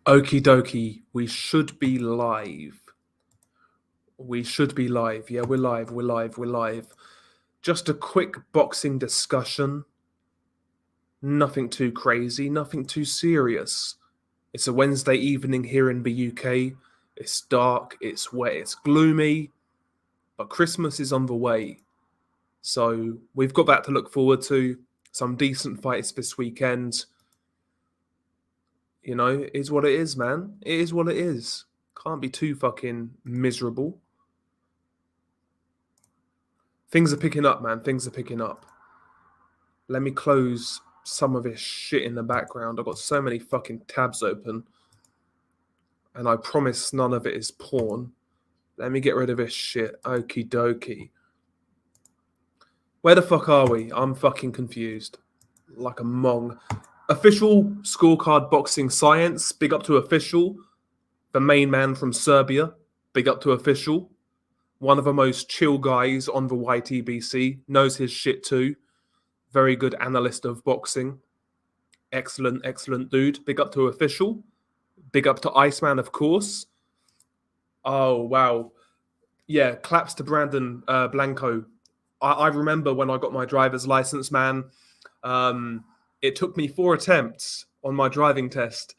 Okie dokie, we should be live. We should be live. Yeah, we're live, we're live, we're live. Just a quick boxing discussion. Nothing too crazy, nothing too serious. It's a Wednesday evening here in the UK. It's dark, it's wet, it's gloomy, but Christmas is on the way. So we've got that to look forward to. Some decent fights this weekend. You know, it is what it is, man. It is what it is. Can't be too fucking miserable. Things are picking up, man. Things are picking up. Let me close some of this shit in the background. I've got so many fucking tabs open. And I promise none of it is porn. Let me get rid of this shit. Okie dokie. Where the fuck are we? I'm fucking confused. Like a mong. Official scorecard boxing science. Big up to official. The main man from Serbia. Big up to official. One of the most chill guys on the YTBC. Knows his shit too. Very good analyst of boxing. Excellent, excellent dude. Big up to official. Big up to Iceman, of course. Oh, wow. Yeah, claps to Brandon Blanco. I remember when I got my driver's license, man. It took me 4 attempts on my driving test.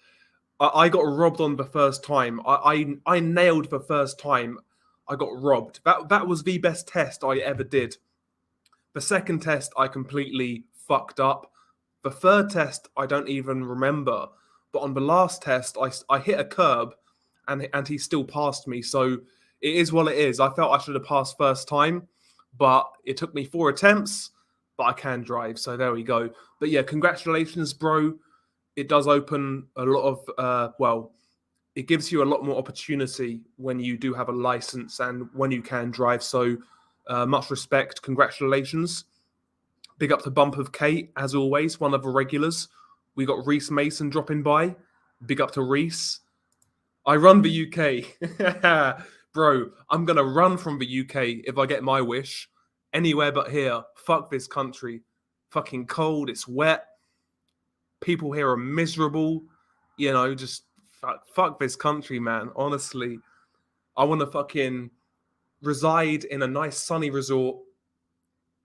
I got robbed on the first time. I nailed the first time. I got robbed. That was the best test I ever did. The second test, I completely fucked up. The third test, I don't even remember. But on the last test, I hit a curb and he still passed me. So it is what it is. I felt I should have passed first time, but it took me 4 attempts, but I can drive. So there we go. But yeah, congratulations, bro. It does open a lot of, it gives you a lot more opportunity when you do have a license and when you can drive. So much respect. Congratulations. Big up to Bump of Kate, as always, one of the regulars. We got Reese Mason dropping by. Big up to Reese. I run the UK. Bro, I'm going to run from the UK if I get my wish. Anywhere but here. Fuck this country. Fucking cold. It's wet. People here are miserable. You know, just fuck this country, man. Honestly. I want to fucking reside in a nice sunny resort.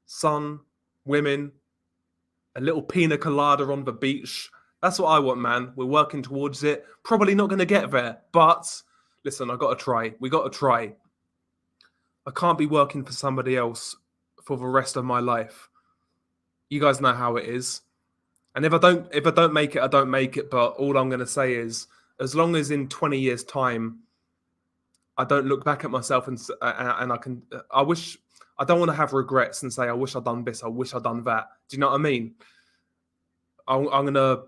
Sun, women, a little pina colada on the beach. That's what I want, man. We're working towards it. Probably not going to get there, but listen, I got to try. We got to try. I can't be working for somebody else for the rest of my life. You guys know how it is. And if I don't make it, I don't make it. But all I'm going to say is, as long as in 20 years' time, I don't look back at myself and I wish. I don't want to have regrets and say, I wish I'd done this, I wish I'd done that. Do you know what I mean? I'm going to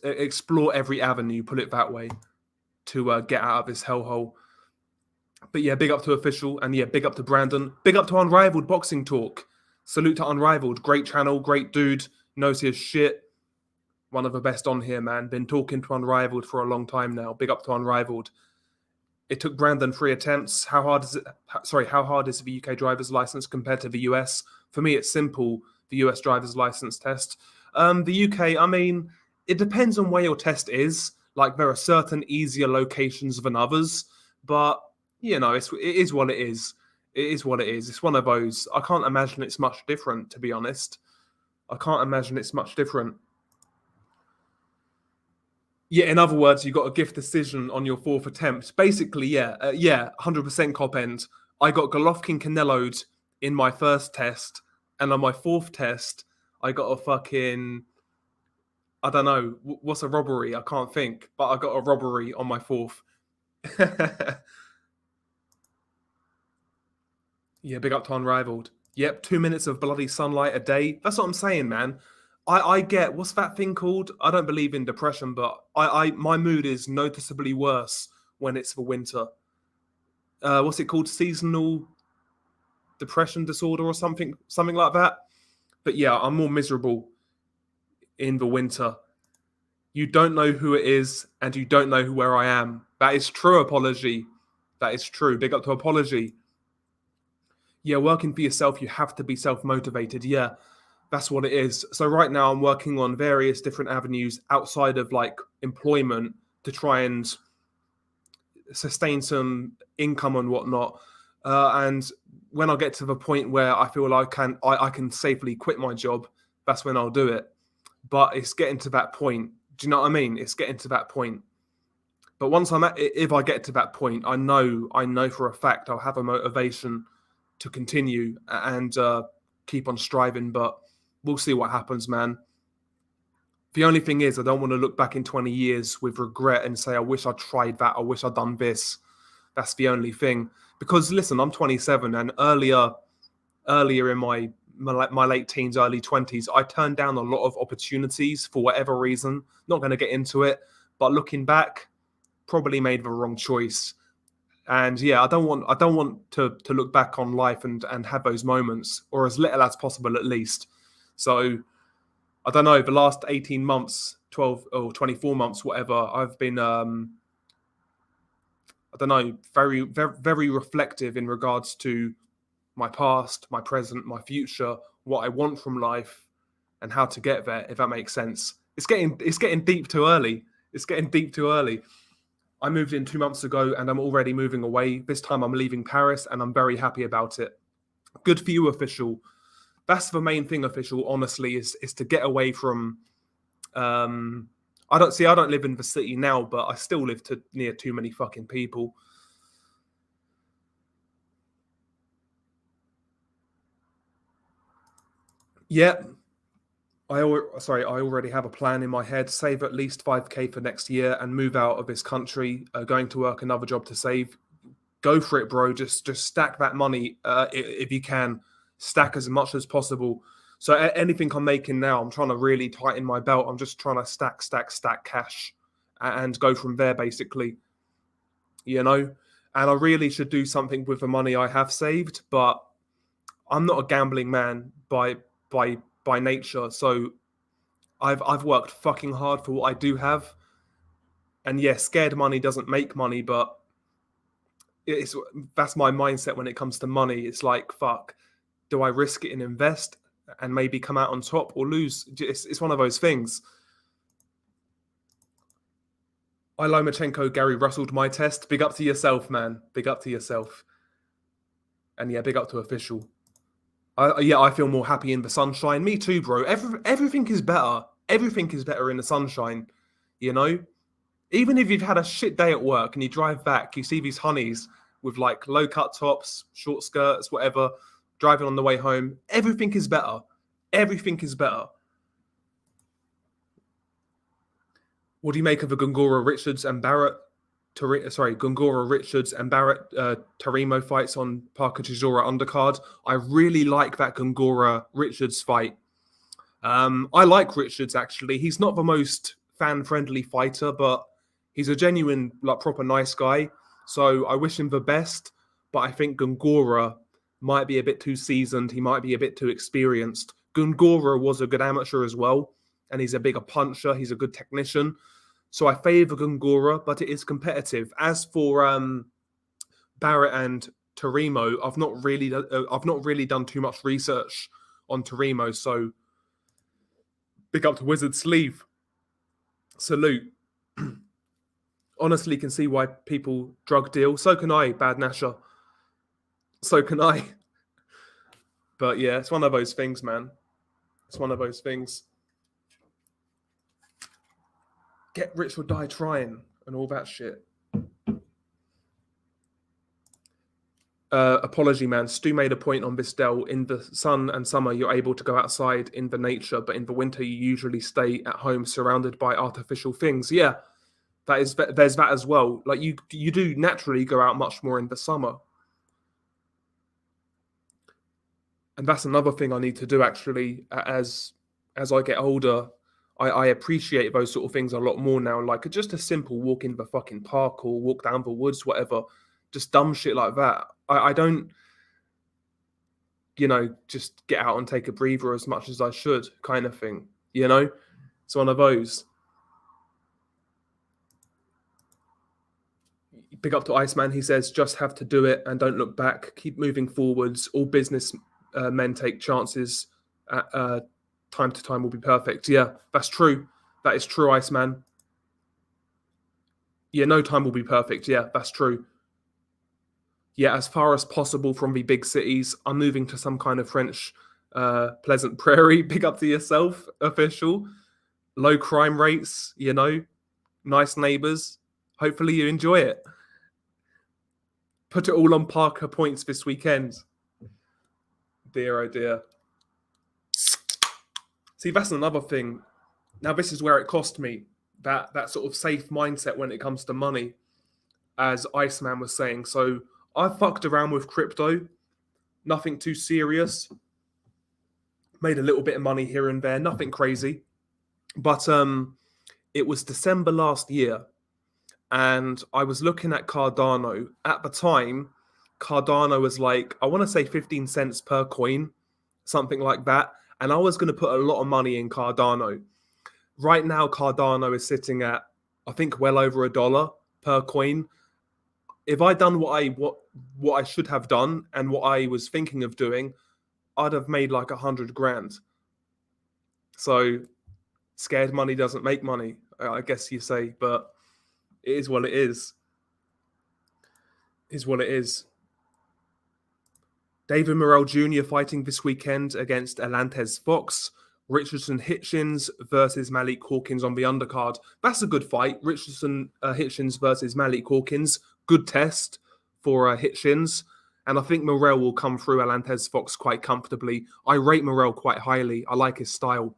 explore every avenue, put it that way, to get out of this hellhole. But yeah, big up to official. And yeah, big up to Brandon. Big up to Unrivaled Boxing Talk. Salute to Unrivaled. Great channel, great dude. Knows his shit. One of the best on here, man. Been talking to Unrivaled for a long time now. Big up to Unrivaled. It took Brandon 3 attempts. How hard is the UK driver's license compared to the US? For me, it's simple, the US driver's license test. The UK, I mean, it depends on where your test is. Like, there are certain easier locations than others. But, you know, it is what it is. It is what it is. It's one of those. I can't imagine it's much different, to be honest. I can't imagine it's much different. Yeah, in other words, you got a gift decision on your 4th attempt. Basically, 100% cop end. I got Golovkin Canelo'd in my first test, and on my 4th test, I got a fucking, I don't know, what's a robbery? I can't think, but I got a robbery on my 4th. Yeah, big up to Unrivaled. Yep, 2 minutes of bloody sunlight a day. That's what I'm saying, man. I get, what's that thing called? I don't believe in depression, but my mood is noticeably worse when it's the winter. What's it called? Seasonal depression disorder or something like that. But yeah, I'm more miserable in the winter. You don't know who it is, and you don't know where I am. That is true, Apology. That is true. Big up to Apology. Yeah, working for yourself, you have to be self-motivated. Yeah. That's what it is. So right now I'm working on various different avenues outside of like employment to try and sustain some income and whatnot. And when I get to the point where I feel like I can safely quit my job, that's when I'll do it. But it's getting to that point. Do you know what I mean? It's getting to that point. But once if I get to that point, I know for a fact I'll have a motivation to continue and keep on striving. But we'll see what happens, man. The only thing is, I don't want to look back in 20 years with regret and say, I wish I tried that. I wish I'd done this. That's the only thing. Because listen, I'm 27, and earlier in my late teens, early 20s, I turned down a lot of opportunities for whatever reason. Not going to get into it, but looking back, probably made the wrong choice. And yeah, I don't want to look back on life and have those moments, or as little as possible at least. So I don't know, the last 18 months, 12 or 24 months, whatever, I've been I don't know, very, very, very reflective in regards to my past, my present, my future, what I want from life, and how to get there, if that makes sense. It's getting deep too early. It's getting deep too early. I moved in 2 months ago and I'm already moving away. This time I'm leaving Paris and I'm very happy about it. Good for you, official. That's the main thing, official, honestly, is to get away from I don't live in the city now, but I still live near too many fucking people. Yeah. I already have a plan in my head. Save at least 5k for next year and move out of this country. Going to work another job to save. Go for it, bro. Just stack that money if you can. Stack as much as possible. So anything I'm making now, I'm trying to really tighten my belt. I'm just trying to stack cash and go from there, basically. You know, and I really should do something with the money I have saved, but I'm not a gambling man by nature. So I've worked fucking hard for what I do have. And yeah, scared money doesn't make money, but that's my mindset when it comes to money. It's like, fuck, do I risk it and invest and maybe come out on top or lose? It's one of those things. I Lomachenko, Gary Russelled my test. Big up to yourself, man. Big up to yourself. And yeah, big up to official. I feel more happy in the sunshine. Me too, bro. Everything is better. Everything is better in the sunshine, you know? Even if you've had a shit day at work and you drive back, you see these honeys with like low cut tops, short skirts, whatever, driving on the way home. Everything is better. Everything is better. What do you make of the Gongora Richards and Barrett? Gongora Richards and Barrett Tarimo fights on Parker Chisora undercard. I really like that Gongora Richards fight. I like Richards, actually. He's not the most fan-friendly fighter, but he's a genuine, like, proper nice guy. So I wish him the best, but I think Gongora might be a bit too seasoned. He might be a bit too experienced. Gongora was a good amateur as well, and he's a bigger puncher. He's a good technician. So I favour Gongora, but it is competitive. As for Barrett and Tarimo, I've not really done too much research on Tarimo. So big up to Wizard Sleeve. Salute. Honestly, can see why people drug deal. So can I, Bad Nasher. So can I. But yeah, it's one of those things, man. It's one of those things. Get rich or die trying and all that shit. Apology, man. Stu made a point on Bistel. In the sun and summer, you're able to go outside in the nature, but in the winter, you usually stay at home surrounded by artificial things. Yeah, there's that as well. Like you do naturally go out much more in the summer. And that's another thing I need to do, actually, as I get older. I appreciate those sort of things a lot more now. Like just a simple walk in the fucking park or walk down the woods, whatever. Just dumb shit like that. I don't, just get out and take a breather as much as I should, kind of thing. It's one of those. Big up to Iceman. He says, just have to do it and don't look back. Keep moving forwards. All business men take chances. Time to time will be perfect. Yeah, that's true. That is true, Iceman. Yeah, no time will be perfect. Yeah, that's true. Yeah, as far as possible from the big cities. I'm moving to some kind of French pleasant prairie. Big up to yourself, official. Low crime rates, nice neighbors. Hopefully you enjoy it. Put it all on Parker points this weekend. Dear, oh dear. See, that's another thing. Now, this is where it cost me. That sort of safe mindset when it comes to money, as Iceman was saying. So I fucked around with crypto. Nothing too serious. Made a little bit of money here and there. Nothing crazy. But it was December last year. And I was looking at Cardano. At the time, Cardano was like, I want to say 15 cents per coin, something like that. And I was going to put a lot of money in Cardano. Right now, Cardano is sitting at, I think, well over $1 per coin. If I'd done what I should have done and what I was thinking of doing, I'd have made like 100 grand. So scared money doesn't make money, I guess you say, but it is what it is. Is what it is. David Morrell Jr. fighting this weekend against Alantez Fox. Richardson Hitchens versus Malik Hawkins on the undercard. That's a good fight. Richardson Hitchens versus Malik Hawkins. Good test for Hitchens. And I think Morrell will come through Alantez Fox quite comfortably. I rate Morrell quite highly. I like his style.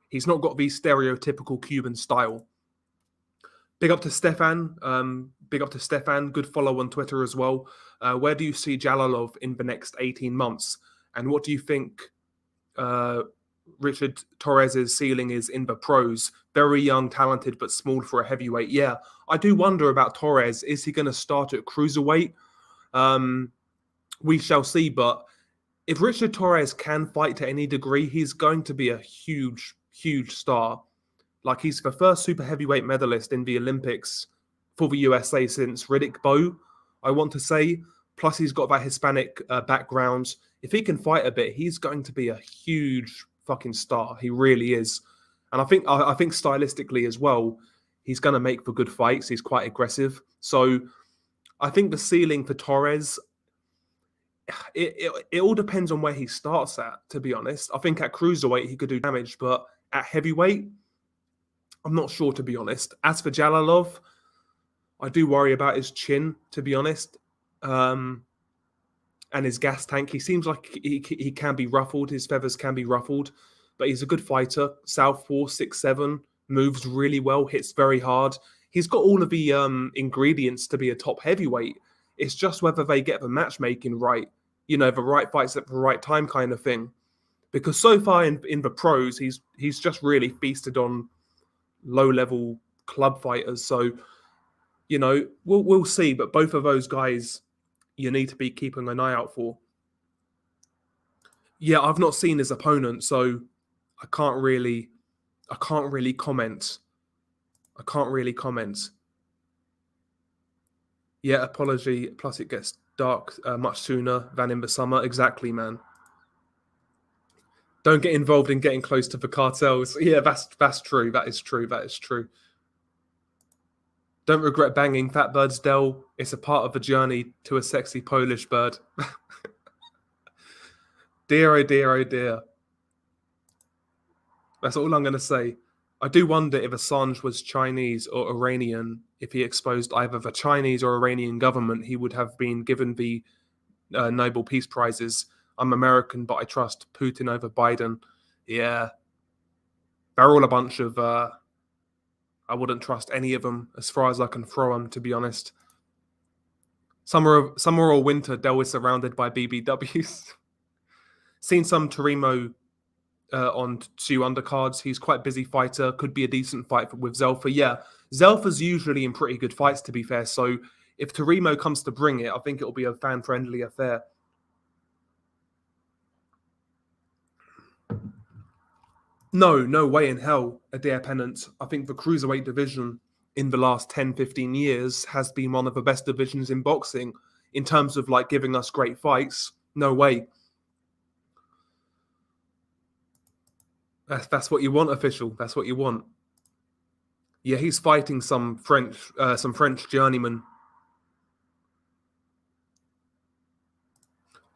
He's not got the stereotypical Cuban style. Big up to Stefan. Good follow on Twitter as well. Where do you see Jalalov in the next 18 months? And what do you think Richard Torres's ceiling is in the pros? Very young, talented, but small for a heavyweight. Yeah, I do wonder about Torres. Is he going to start at cruiserweight? We shall see. But if Richard Torres can fight to any degree, he's going to be a huge, huge star. Like, he's the first super heavyweight medalist in the Olympics for the USA since Riddick Bowe, I want to say. Plus, he's got that Hispanic background. If he can fight a bit, he's going to be a huge fucking star. He really is. And I think stylistically as well, he's going to make for good fights. He's quite aggressive. So I think the ceiling for Torres, it all depends on where he starts at, to be honest. I think at cruiserweight, he could do damage, but at heavyweight, I'm not sure, to be honest. As for Jalalov, I do worry about his chin, to be honest, and his gas tank. He seems like he can be ruffled. His feathers can be ruffled, but he's a good fighter. Southpaw, 6'7", moves really well, hits very hard. He's got all of the ingredients to be a top heavyweight. It's just whether they get the matchmaking right, the right fights at the right time kind of thing. Because so far in the pros, he's just really feasted on low-level club fighters. So, we'll see. But both of those guys, you need to be keeping an eye out for. Yeah, I've not seen his opponent, so I can't really comment. Yeah, apology. Plus, it gets dark much sooner than in the summer. Exactly, man. Don't get involved in getting close to the cartels. Yeah, that's true. That is true. Don't regret banging Fat Bird's Dell. It's a part of the journey to a sexy Polish bird. Dear, oh dear, oh dear. That's all I'm going to say. I do wonder if Assange was Chinese or Iranian. If he exposed either the Chinese or Iranian government, he would have been given the Nobel Peace Prizes. I'm American, but I trust Putin over Biden. Yeah. They're all a bunch of... I wouldn't trust any of them as far as I can throw them, to be honest. Summer or winter, Del is surrounded by BBWs. Seen some Tarimo on 2 undercards. He's quite a busy fighter. Could be a decent fight with Zelfa. Yeah, Zelfa's usually in pretty good fights, to be fair. So if Tarimo comes to bring it, I think it'll be a fan-friendly affair. No way in hell, Adair Pennant. I think the cruiserweight division in the last 10, 15 years has been one of the best divisions in boxing in terms of giving us great fights. No way. That's what you want, official. That's what you want. Yeah, he's fighting some French journeyman.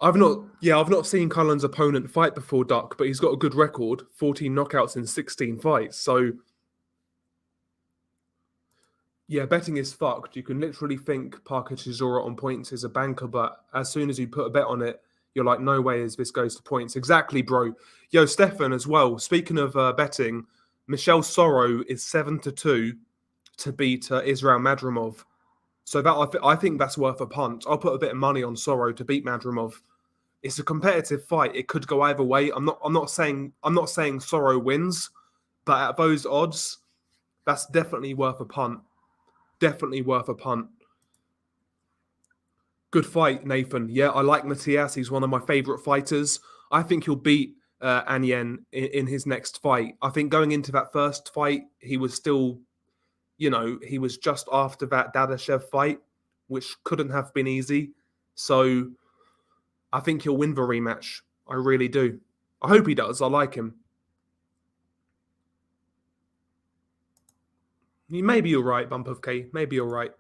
I've not seen Cullen's opponent fight before, Duck, but he's got a good record: 14 knockouts in 16 fights. So yeah, betting is fucked. You can literally think Parker Chisora on points is a banker, but as soon as you put a bet on it, you're like, no way is this goes to points. Exactly, bro. Yo, Stefan, as well. Speaking of betting, Michelle Sorrow is 7-2 to beat Israel Madrimov. So that I think that's worth a punt. I'll put a bit of money on Sorrow to beat Madrimov. It's a competitive fight. It could go either way. I'm not saying Sorrow wins, but at those odds, that's definitely worth a punt. Definitely worth a punt. Good fight, Nathan. Yeah, I like Matias. He's one of my favorite fighters. I think he'll beat Anyen in his next fight. I think going into that first fight, he was still, he was just after that Dadashev fight, which couldn't have been easy. So I think he'll win the rematch. I really do. I hope he does. I like him. Maybe you're right, Bump of K. Maybe you're right.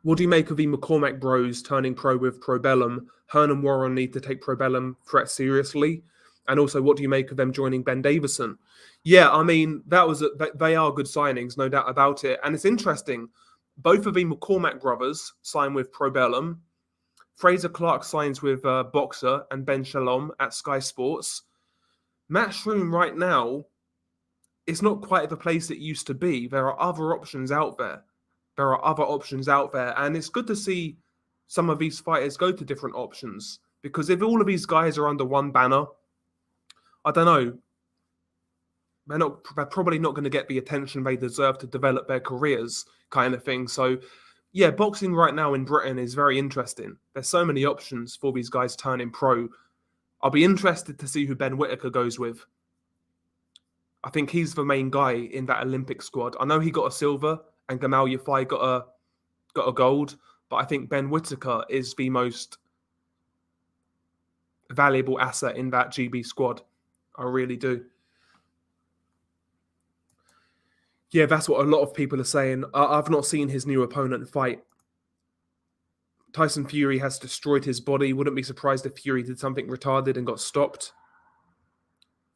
What do you make of the McCormack bros turning pro with Probellum? Hearn and Warren need to take Probellum threat seriously. And also, what do you make of them joining Ben Davison? Yeah, I mean, they are good signings, no doubt about it. And it's interesting. Both of the McCormack brothers sign with Probellum. Fraser Clark signs with Boxer and Ben Shalom at Sky Sports. Matchroom right now, it's not quite the place it used to be. There are other options out there. And it's good to see some of these fighters go to different options. Because if all of these guys are under one banner, I don't know, they're probably not going to get the attention they deserve to develop their careers, kind of thing. So, yeah, boxing right now in Britain is very interesting. There's so many options for these guys turning pro. I'll be interested to see who Ben Whittaker goes with. I think he's the main guy in that Olympic squad. I know he got a silver and Gamal Yafai got a gold, but I think Ben Whittaker is the most valuable asset in that GB squad. I really do. Yeah, that's what a lot of people are saying. I've not seen his new opponent fight. Tyson Fury has destroyed his body. Wouldn't be surprised if Fury did something retarded and got stopped.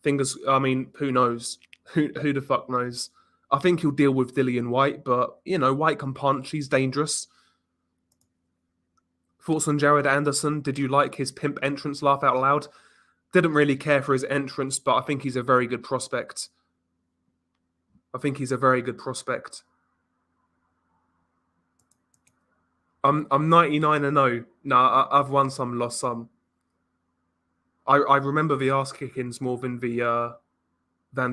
Who knows? Who the fuck knows? I think he'll deal with Dillian White, but, White can punch. He's dangerous. Thoughts on Jared Anderson? Did you like his pimp entrance, laugh out loud? Didn't really care for his entrance, but I think he's a very good prospect. I'm 99-0. No, I've won some, lost some. I remember the ass kickings more than the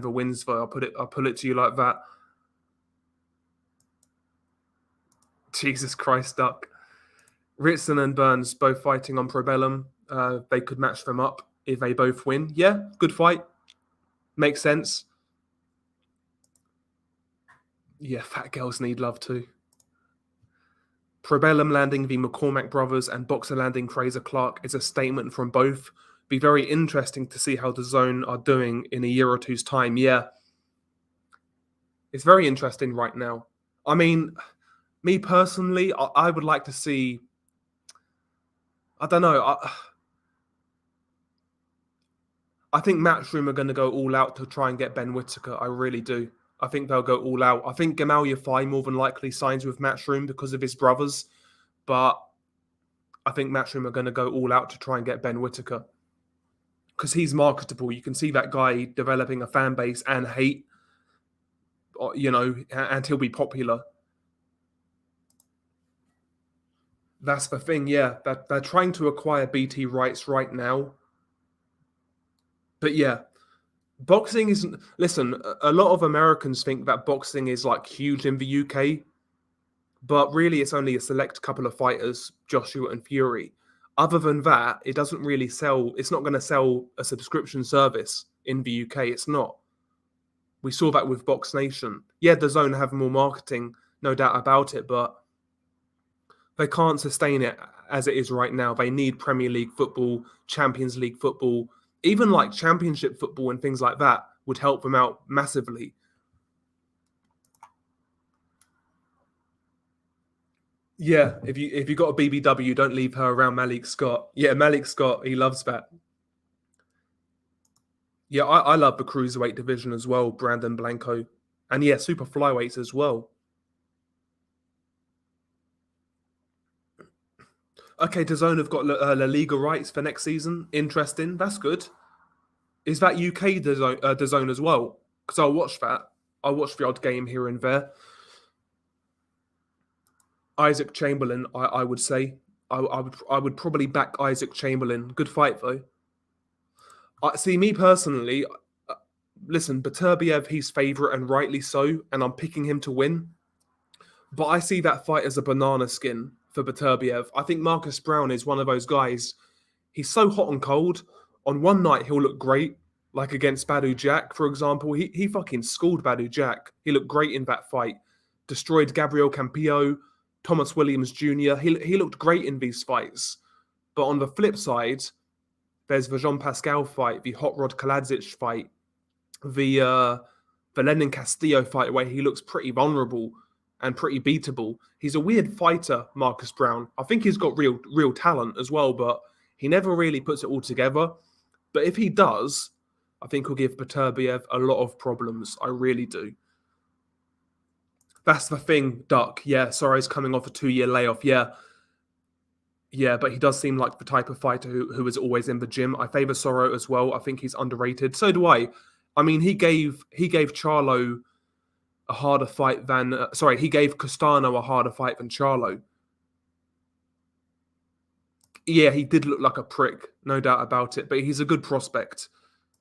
wins. Though I'll put it to you like that. Jesus Christ, Duck. Ritson and Burns both fighting on Probellum. They could match them up if they both win. Yeah, good fight. Makes sense. Yeah, fat girls need love too. Probellum landing the McCormack brothers and Boxer landing Fraser Clark is a statement from both. Be very interesting to see how the Zone are doing in a year or two's time. Yeah. It's very interesting right now. I mean, me personally, I would like to see... I don't know. I think Matchroom are going to go all out to try and get Ben Whittaker. I really do. I think they'll go all out. I think Gamal Yafai more than likely signs with Matchroom because of his brothers. But I think Matchroom are going to go all out to try and get Ben Whittaker. Because he's marketable. You can see that guy developing a fan base and hate, and he'll be popular. That's the thing, yeah. They're trying to acquire BT rights right now. But yeah, boxing isn't... Listen, a lot of Americans think that boxing is like huge in the UK. But really, it's only a select couple of fighters, Joshua and Fury. Other than that, it doesn't really sell. It's not going to sell a subscription service in the UK. It's not. We saw that with Box Nation. Yeah, the Zone have more marketing, no doubt about it, but they can't sustain it as it is right now. They need Premier League football, Champions League football, Even like championship football and things like that would help him out massively. Yeah, if you got a BBW, don't leave her around Malik Scott. Yeah, Malik Scott, he loves that. Yeah, I love the cruiserweight division as well, Brandon Blanco. And yeah, super flyweights as well. Okay, DAZN have got La Liga rights for next season. Interesting. That's good. Is that UK DAZN as well? Because I'll watch that. I'll watch the odd game here and there. Isaac Chamberlain, I would say. I would probably back Isaac Chamberlain. Good fight though. See, me personally, listen, Beterbiev, he's favourite and rightly so, and I'm picking him to win. But I see that fight as a banana skin for Beterbiev. I think Marcus Browne is one of those guys. He's so hot and cold. On one night, he'll look great, like against Badu Jack, for example. He fucking schooled Badu Jack. He looked great in that fight. Destroyed Gabriel Campillo, Thomas Williams Jr. He looked great in these fights. But on the flip side, there's the Jean Pascal fight, the Hot Rod Kaladzic fight, the Lenin Castillo fight where he looks pretty vulnerable and pretty beatable. He's a weird fighter, Marcus Browne. I think he's got real talent as well, but he never really puts it all together. But if he does, I think he'll give Beterbiev a lot of problems. I really do. That's the thing, Duck. Yeah, Soro's coming off a 2-year layoff. Yeah. Yeah, but he does seem like the type of fighter who is always in the gym. I favour Soro as well. I think he's underrated. So do I. I mean, he gave Charlo a harder fight than... he gave Castano a harder fight than Charlo. Yeah, he did look like a prick, no doubt about it. But he's a good prospect.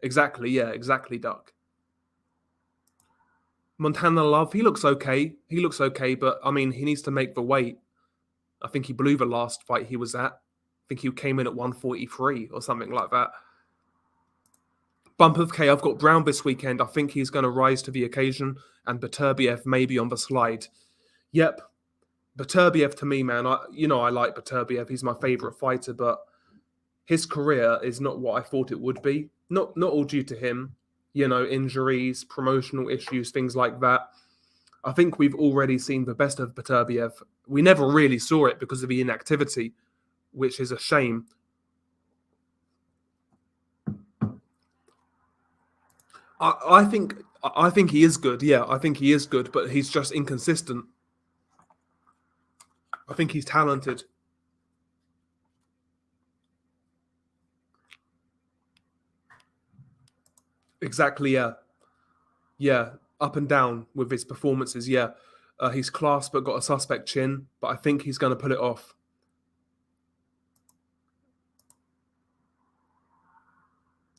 Exactly, yeah, exactly, Duck. Montana Love, he looks okay. He looks okay, but, I mean, he needs to make the weight. I think he blew the last fight he was at. I think he came in at 143 or something like that. Bump of K, I've got Browne this weekend. I think he's going to rise to the occasion, and Beterbiev maybe on the slide. Yep. Beterbiev to me, man, I like Beterbiev. He's my favourite fighter, but his career is not what I thought it would be. Not all due to him. Injuries, promotional issues, things like that. I think we've already seen the best of Beterbiev. We never really saw it because of the inactivity, which is a shame. I think he is good. Yeah, I think he is good, but he's just inconsistent. I think he's talented. Exactly, yeah. Yeah, up and down with his performances, yeah. He's class but got a suspect chin, but I think he's going to pull it off.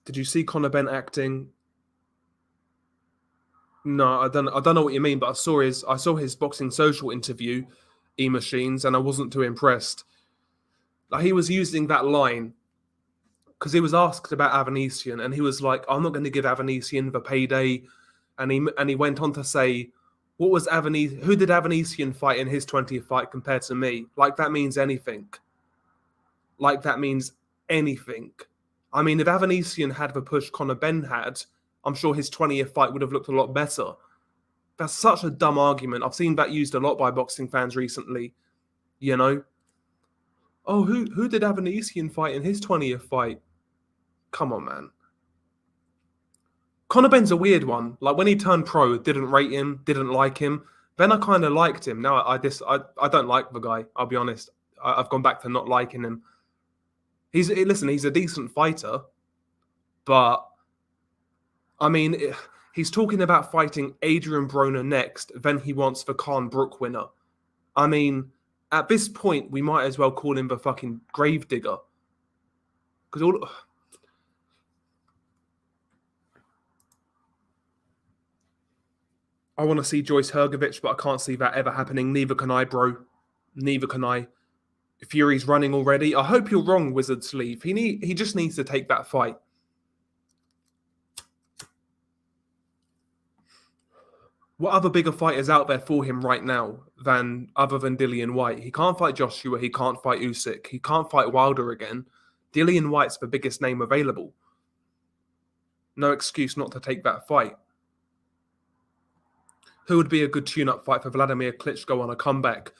Did you see Conor Benn acting? No, I don't know what you mean, but I saw his Boxing Social interview, E-Machines, and I wasn't too impressed. Like, he was using that line because he was asked about Avanesian, and he was like, "I'm not going to give Avanesian the payday," and he went on to say, "What was Avanesian? Who did Avanesian fight in his 20th fight compared to me? Like that means anything. Like that means anything. I mean, if Avanesian had the push Conor Benn had, I'm sure his 20th fight would have looked a lot better." That's such a dumb argument. I've seen that used a lot by boxing fans recently. Oh, who did Avanesian fight in his 20th fight? Come on, man. Conor Benn's a weird one. Like, when he turned pro, didn't rate him, didn't like him. Then I kind of liked him. Now I don't like the guy. I'll be honest. I've gone back to not liking him. He's a decent fighter, but I mean, he's talking about fighting Adrian Broner next. Then he wants the Khan Brook winner. I mean, at this point, we might as well call him the fucking gravedigger. Because I want to see Joyce Hergovich, but I can't see that ever happening. Neither can I, bro. Neither can I. Fury's running already. I hope you're wrong, Wizard Sleeve. He just needs to take that fight. What other bigger fighters out there for him right now other than Dillian White? He can't fight Joshua. He can't fight Usyk. He can't fight Wilder again. Dillian White's the biggest name available. No excuse not to take that fight. Who would be a good tune-up fight for Vladimir Klitschko on a comeback?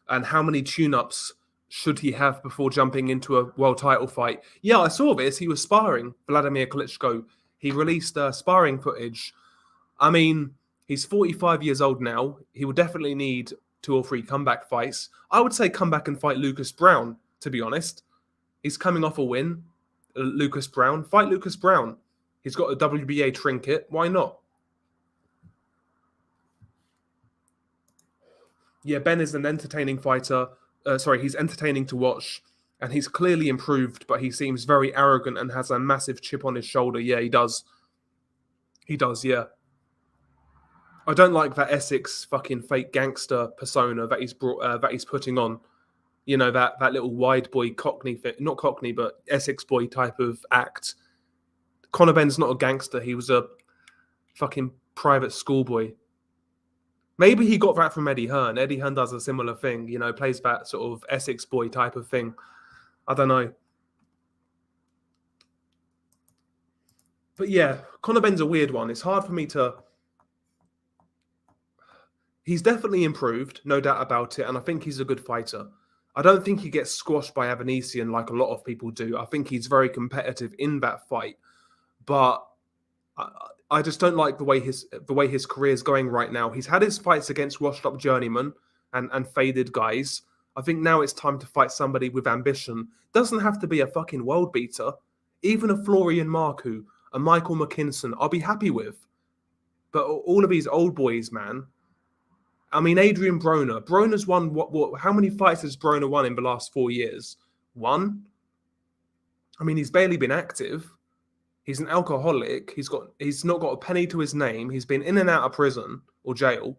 And how many tune-ups should he have before jumping into a world title fight? Yeah, I saw this. He was sparring Vladimir Klitschko. He released sparring footage. I mean, he's 45 years old now. He will definitely need 2 or 3 comeback fights. I would say come back and fight Lucas Browne, to be honest. He's coming off a win. Lucas Browne. Fight Lucas Browne. He's got a WBA trinket. Why not? Yeah, Ben is an entertaining fighter. He's entertaining to watch. And he's clearly improved, but he seems very arrogant and has a massive chip on his shoulder. Yeah, he does. He does, yeah. I don't like that Essex fucking fake gangster persona that he's putting on. You know, that little wide boy Cockney, not Cockney, but Essex boy type of act. Conor Benn's not a gangster. He was a fucking private schoolboy. Maybe he got that from Eddie Hearn. Eddie Hearn does a similar thing, you know, plays that sort of Essex boy type of thing. I don't know. But yeah, Conor Benn's a weird one. It's hard for me to... He's definitely improved, no doubt about it, and I think he's a good fighter. I don't think he gets squashed by Avanesian like a lot of people do. I think he's very competitive in that fight, but I just don't like the way his career is going right now. He's had his fights against washed-up journeymen and faded guys. I think now it's time to fight somebody with ambition. Doesn't have to be a fucking world beater. Even a Florian Marku, a Michael McKinson, I'll be happy with. But all of these old boys, man. I mean, Adrian Browne. Browne's won what? How many fights has Browne won in the last 4 years? 1? I mean, he's barely been active. He's an alcoholic. He's not got a penny to his name. He's been in and out of prison or jail.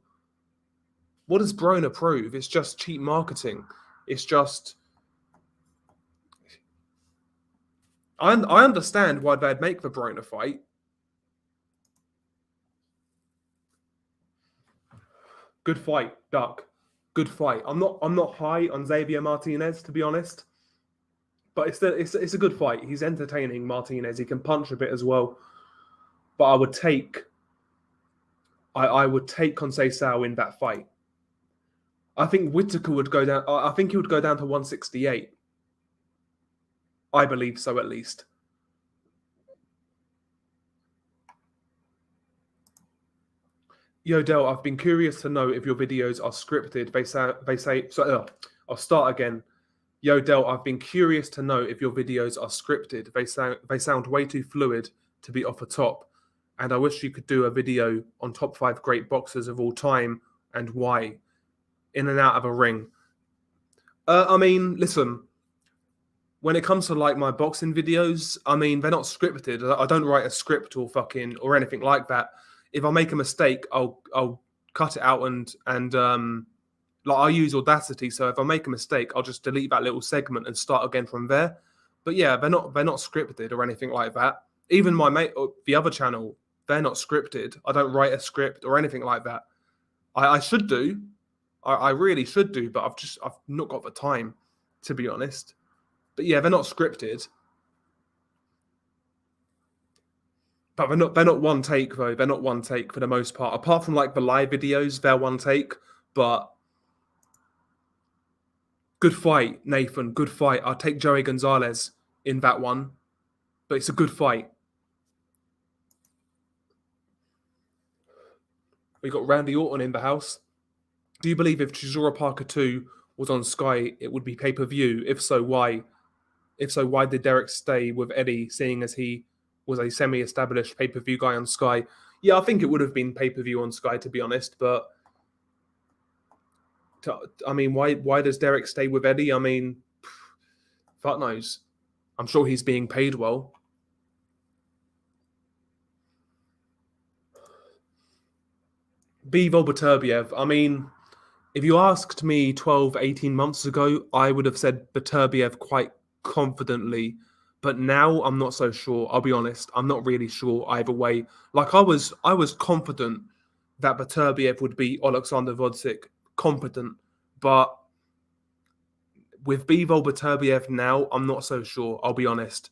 What does Browne prove? It's just cheap marketing. It's just... I understand why they'd make the Browne fight. Good fight, Duck. Good fight. I'm not high on Xavier Martinez, to be honest. But it's a good fight. He's entertaining, Martinez. He can punch a bit as well. But I would take Conceição in that fight. I think Whittaker would go down. I think he would go down to 168. I believe so, at least. Yo, Del, I've been curious to know if your videos are scripted. They say. So, I'll start again. Yo, Del, I've been curious to know if your videos are scripted. They sound way too fluid to be off the top. And I wish you could do a video on top 5 great boxers of all time and why. In and out of a ring. I mean, listen. When it comes to like my boxing videos, I mean, they're not scripted. I don't write a script or anything like that. If I make a mistake, I'll cut it out and like I use Audacity. So if I make a mistake, I'll just delete that little segment and start again from there. But yeah, they're not scripted or anything like that. Even my mate, the other channel, they're not scripted. I don't write a script or anything like that. I should do. I really should do, but I've not got the time, to be honest. But yeah, they're not scripted. But they're not one take though. They're not one take for the most part. Apart from like the live videos, they're one take. But good fight, Nathan. Good fight. I'll take Joey Gonzalez in that one. But it's a good fight. We got Randy Orton in the house. Do you believe if Chisora Parker 2 was on Sky, it would be pay-per-view? If so, why? If so, why did Derek stay with Eddie, seeing as he was a semi-established pay-per-view guy on Sky? Yeah, I think it would have been pay-per-view on Sky, to be honest. But, I mean, why does Derek stay with Eddie? I mean, fuck knows. I'm sure he's being paid well. Bivol Beterbiev. I mean, if you asked me 12, 18 months ago, I would have said Beterbiev quite confidently. But now I'm not so sure. I'll be honest. I'm not really sure either way. Like I was confident that Beterbiev would be Alexander Vodzik. Competent. But with Bivol Beterbiev now, I'm not so sure. I'll be honest.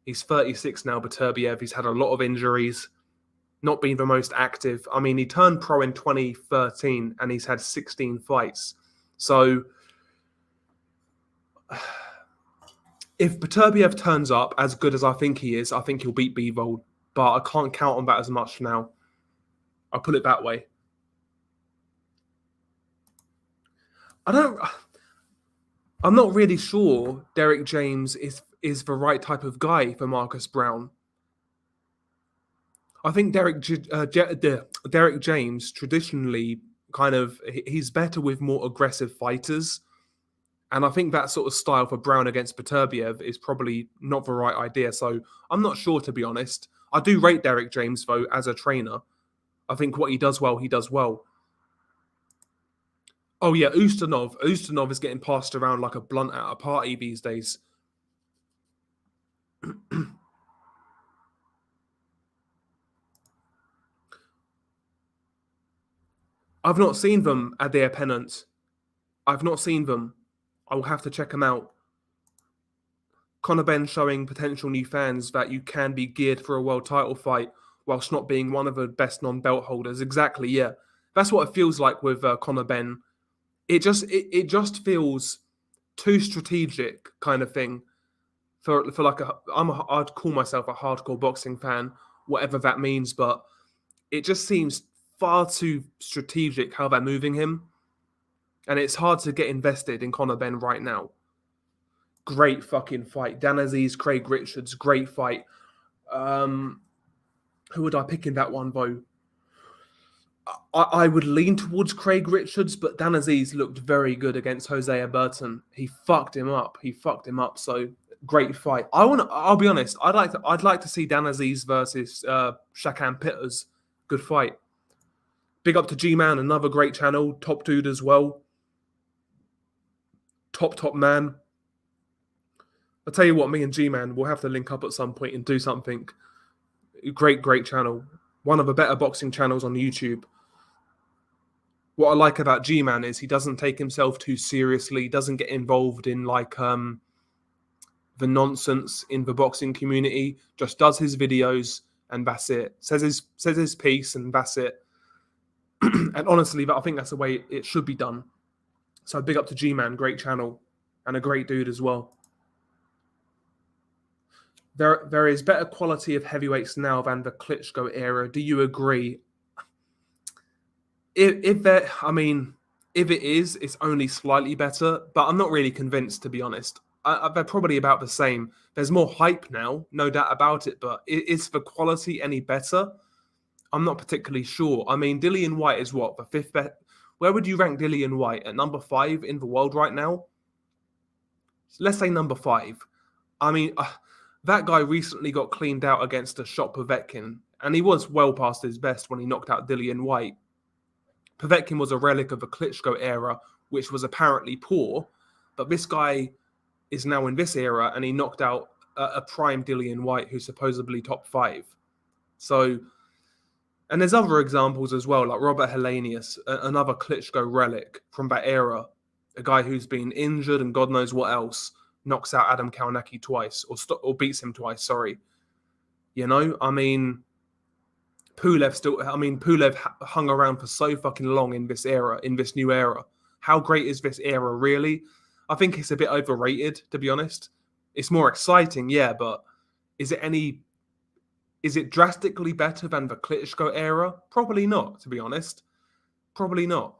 He's 36 now, Beterbiev. He's had a lot of injuries, not been the most active. I mean, he turned pro in 2013 and he's had 16 fights. So if Beterbiev turns up as good as I think he is, I think he'll beat Bivol. But I can't count on that as much now. I'll put it that way. I'm not really sure Derek James is the right type of guy for Marcus Browne. I think Derek James traditionally he's better with more aggressive fighters. And I think that sort of style for Browne against Beterbiev is probably not the right idea. So I'm not sure, to be honest. I do rate Derek James, though, as a trainer. I think what he does well, he does well. Oh, yeah, Ustinov. Ustinov is getting passed around like a blunt at a party these days. I've not seen them at their pennants. I've not seen them. I will have to check them out. Conor Benn showing potential new fans that you can be geared for a world title fight whilst not being one of the best non-belt holders. Exactly, yeah. That's what it feels like with Conor Benn. It just feels too strategic kind of thing for like I'd call myself a hardcore boxing fan, whatever that means, but it just seems far too strategic how they're moving him. And it's hard to get invested in Conor Benn right now. Great fucking fight. Dan Aziz, Craig Richards, great fight. Who would I pick in that one, though? I would lean towards Craig Richards, but Dan Aziz looked very good against Hosea Burton. He fucked him up. So great fight. I'll be honest. I'd like to see Dan Aziz versus Shakan Pitters. Good fight. Big up to G-Man, another great channel. Top dude as well. Top man. I'll tell you what, me and G-Man will have to link up at some point and do something. Great channel. One of the better boxing channels on YouTube. What I like about G-Man is he doesn't take himself too seriously, doesn't get involved in like the nonsense in the boxing community, just does his videos and that's it. Says his piece and that's it. And honestly, I think that's the way it should be done. So big up to G-Man, great channel and a great dude as well. There is better quality of heavyweights now than the Klitschko era. Do you agree? If it is, it's only slightly better, but I'm not really convinced, to be honest. They're probably about the same. There's more hype now, no doubt about it, but is the quality any better? I'm not particularly sure. I mean, Dillian Whyte is what, the fifth best? Where would you rank Dillian Whyte? At number 5 in the world right now? Let's say number 5. I mean, that guy recently got cleaned out against a shot Povetkin, and he was well past his best when he knocked out Dillian Whyte. Povetkin was a relic of the Klitschko era, which was apparently poor, but this guy is now in this era, and he knocked out a prime Dillian Whyte, who's supposedly top 5. So, and there's other examples as well, like Robert Helenius, another Klitschko relic from that era, a guy who's been injured and God knows what else, knocks out Adam Kalnacki twice, or beats him twice, sorry. You know, I mean, Pulev hung around for so fucking long in this era, in this new era. How great is this era, really? I think it's a bit overrated, to be honest. It's more exciting, yeah, but is it drastically better than the Klitschko era? Probably not, to be honest. Probably not.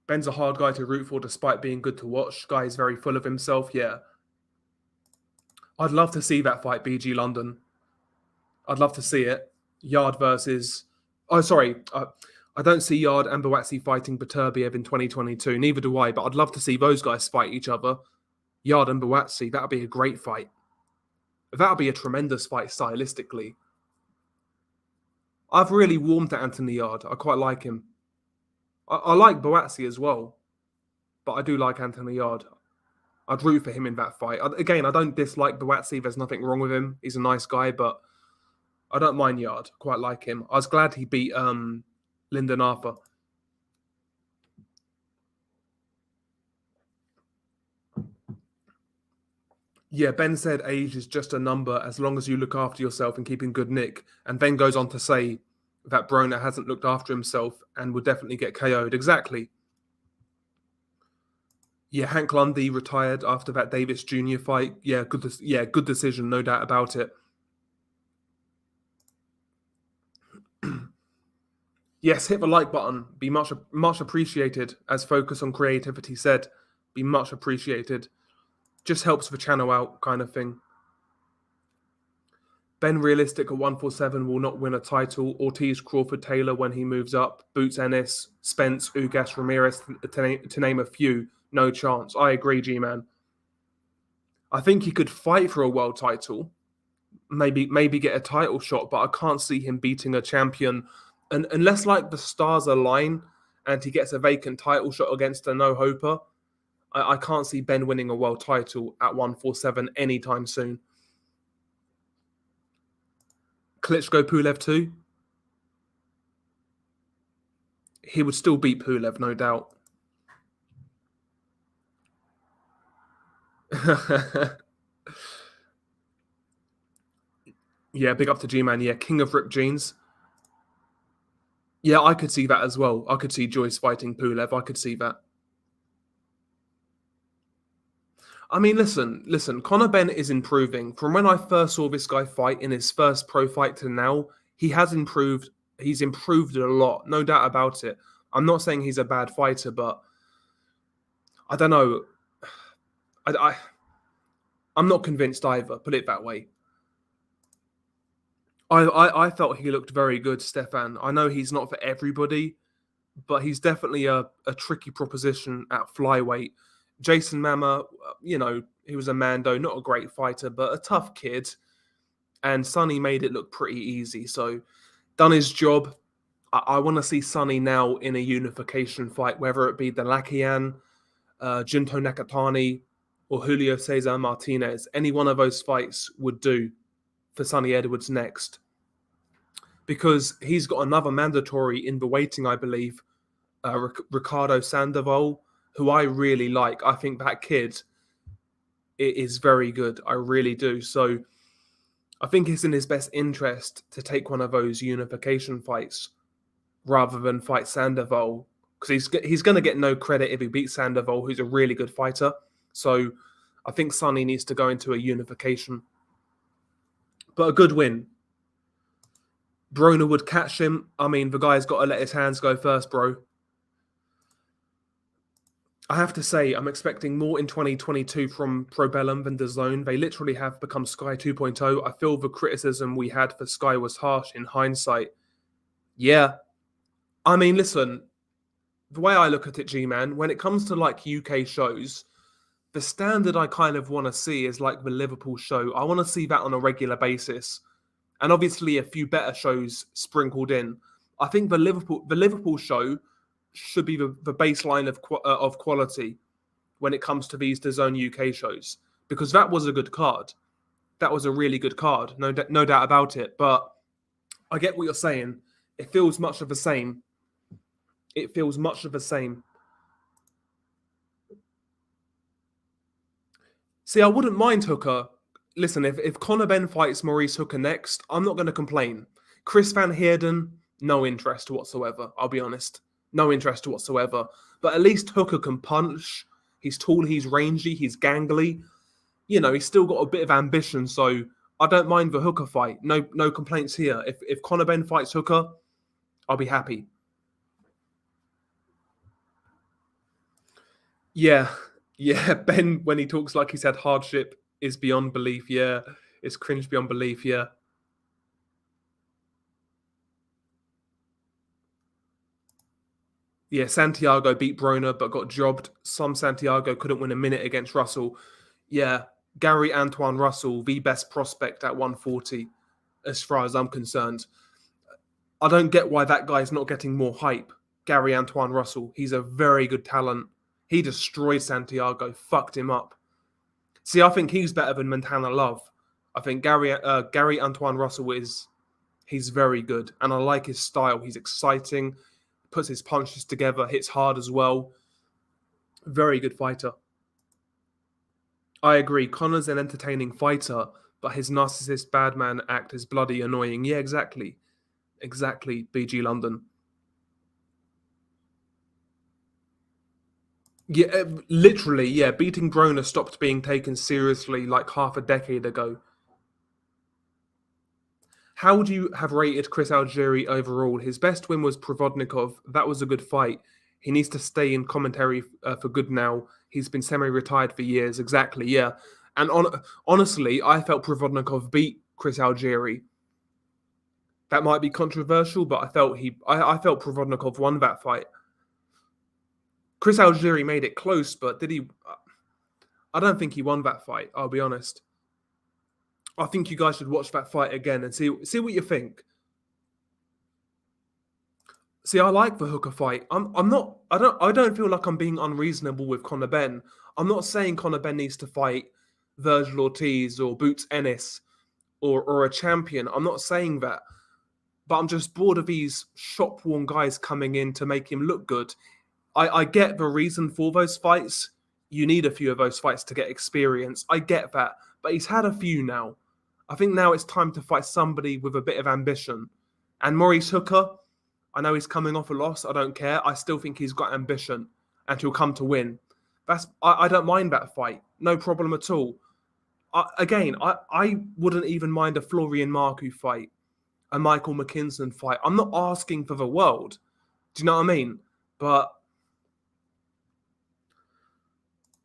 Ben's a hard guy to root for despite being good to watch. Guy is very full of himself, yeah. I'd love to see that fight, BG London. I'd love to see it. Yard versus... Oh, sorry. I don't see Yard and Buatsi fighting Beterbiev in 2022. Neither do I, but I'd love to see those guys fight each other. Yard and Buatsi, that would be a great fight. That would be a tremendous fight stylistically. I've really warmed to Anthony Yard. I quite like him. I like Buatsi as well, but I do like Anthony Yard. I'd root for him in that fight. Again, I don't dislike Buatsi. There's nothing wrong with him. He's a nice guy, but I don't mind Yard. Quite like him. I was glad he beat Lyndon Arthur. Yeah, Ben said age is just a number as long as you look after yourself and keep in good nick, and then goes on to say that Browne hasn't looked after himself and would definitely get KO'd. Exactly. Yeah, Hank Lundy retired after that Davis Jr. fight. Yeah, good decision, no doubt about it. Yes, hit the like button. Be much appreciated. As Focus on Creativity said, be much appreciated. Just helps the channel out, kind of thing. Ben realistic at 147 will not win a title. Ortiz, Crawford, Taylor when he moves up. Boots Ennis, Spence, Ugas, Ramirez, to name a few. No chance. I agree, G-Man. I think he could fight for a world title. Maybe get a title shot, but I can't see him beating a champion. And unless like the stars align and he gets a vacant title shot against a no-hoper, I can't see Ben winning a world title at 147 anytime soon. Klitschko Pulev too? He would still beat Pulev, no doubt. Yeah, big up to G-Man. Yeah, King of Ripped Jeans. Yeah, I could see that as well. I could see Joyce fighting Pulev. I could see that. I mean, listen. Conor Benn is improving. From when I first saw this guy fight in his first pro fight to now, he has improved. He's improved a lot, no doubt about it. I'm not saying he's a bad fighter, but I don't know. I'm not convinced either. Put it that way. I felt he looked very good, Stefan. I know he's not for everybody, but he's definitely a tricky proposition at flyweight. Jason Mama, he was a Mando, not a great fighter, but a tough kid. And Sonny made it look pretty easy. So, done his job. I want to see Sonny now in a unification fight, whether it be Delakian, Junto Nakatani, or Julio Cesar Martinez. Any one of those fights would do for Sonny Edwards next. Because he's got another mandatory in the waiting, I believe, Ricardo Sandoval, who I really like. I think that kid is very good. I really do. So I think it's in his best interest to take one of those unification fights rather than fight Sandoval, because he's going to get no credit if he beats Sandoval, who's a really good fighter. So I think Sonny needs to go into a unification. But a good win. Browne would catch him. I mean, the guy's got to let his hands go first, bro. I have to say, I'm expecting more in 2022 from Probellum than DAZN. They literally have become Sky 2.0. I feel the criticism we had for Sky was harsh in hindsight. Yeah. I mean, listen, the way I look at it, G-Man, when it comes to like UK shows, the standard I kind of want to see is like the Liverpool show. I want to see that on a regular basis. And obviously a few better shows sprinkled in. I think the Liverpool show should be the baseline of quality when it comes to these DAZN UK shows, because that was a good card. That was a really good card, no doubt about it. But I get what you're saying. It feels much of the same. It feels much of the same. See, I wouldn't mind Hooker. Listen, if Conor Benn fights Maurice Hooker next, I'm not going to complain. Chris Van Heerden, no interest whatsoever. I'll be honest. No interest whatsoever. But at least Hooker can punch. He's tall, he's rangy, he's gangly. He's still got a bit of ambition, so I don't mind the Hooker fight. No complaints here. If Conor Benn fights Hooker, I'll be happy. Yeah, Ben, when he talks like he's had hardship, is beyond belief. Yeah, it's cringe beyond belief. Yeah. Yeah, Santiago beat Browne but got jobbed. Some Santiago couldn't win a minute against Russell. Yeah, Gary Antoine Russell, the best prospect at 140, as far as I'm concerned. I don't get why that guy's not getting more hype. Gary Antoine Russell, he's a very good talent. He destroyed Santiago, fucked him up. See, I think he's better than Montana Love. I think Gary Antoine Russell he's very good, and I like his style. He's exciting, puts his punches together, hits hard as well. Very good fighter. I agree. Connor's an entertaining fighter, but his narcissist bad man act is bloody annoying. Yeah, exactly. Exactly, BG London. Yeah, literally, yeah. Beating Browne stopped being taken seriously like half a decade ago. How would you have rated Chris Algieri overall? His best win was Provodnikov. That was a good fight. He needs to stay in commentary for good now. He's been semi-retired for years. Exactly, yeah. And honestly, I felt Provodnikov beat Chris Algieri. That might be controversial, but I felt Provodnikov won that fight. Chris Algieri made it close, but did he? I don't think he won that fight. I'll be honest. I think you guys should watch that fight again and see what you think. See, I like the hooker fight. I'm not. I don't feel like I'm being unreasonable with Conor Benn. I'm not saying Conor Benn needs to fight Virgil Ortiz or Boots Ennis or a champion. I'm not saying that. But I'm just bored of these shop worn guys coming in to make him look good. I get the reason for those fights. You need a few of those fights to get experience. I get that. But he's had a few now. I think now it's time to fight somebody with a bit of ambition. And Maurice Hooker, I know he's coming off a loss. I don't care. I still think he's got ambition and he'll come to win. I don't mind that fight. No problem at all. I wouldn't even mind a Florian Marku fight, a Michael McKinson fight. I'm not asking for the world. Do you know what I mean? But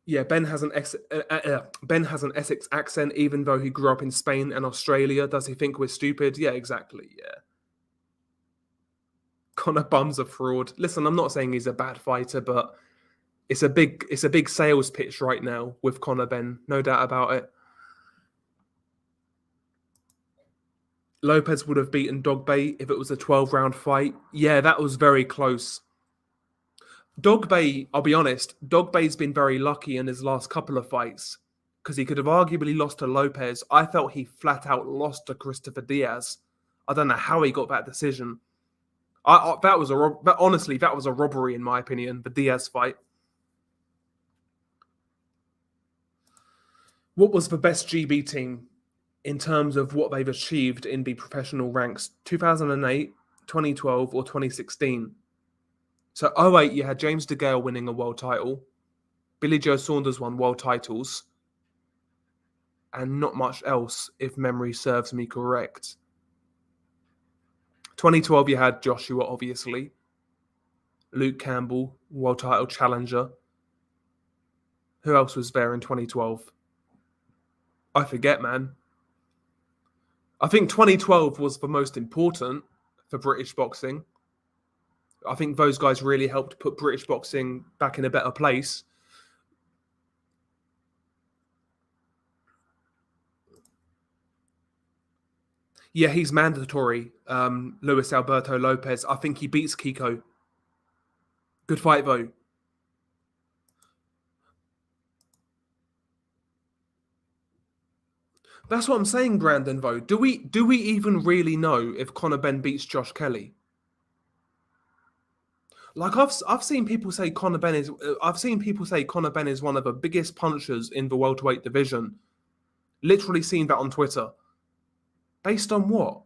yeah, Ben has an Essex accent, even though he grew up in Spain and Australia. Does he think we're stupid? Yeah, exactly. Yeah. Conor Bum's a fraud. Listen, I'm not saying he's a bad fighter, but it's a big sales pitch right now with Conor Benn, no doubt about it. Lopez would have beaten Dogbay if it was a 12-round fight. Yeah, that was very close. Dogbay, I'll be honest, Dogbay's been very lucky in his last couple of fights because he could have arguably lost to Lopez. I felt he flat out lost to Christopher Diaz. I don't know how he got that decision. Honestly, that was a robbery in my opinion, the Diaz fight. What was the best GB team in terms of what they've achieved in the professional ranks? 2008, 2012, or 2016? So 08, you had James DeGale winning a world title. Billy Joe Saunders won world titles. And not much else, if memory serves me correct. 2012, you had Joshua, obviously. Luke Campbell, world title challenger. Who else was there in 2012? I forget, man. I think 2012 was the most important for British boxing. I think those guys really helped put British boxing back in a better place. Yeah, he's mandatory. Luis Alberto Lopez. I think he beats Kiko. Good fight, though. That's what I'm saying, Brandon, though. Do we even really know if Conor Benn beats Josh Kelly? Like I've seen people say Conor Benn is one of the biggest punchers in the welterweight division. Literally seen that on Twitter. Based on what?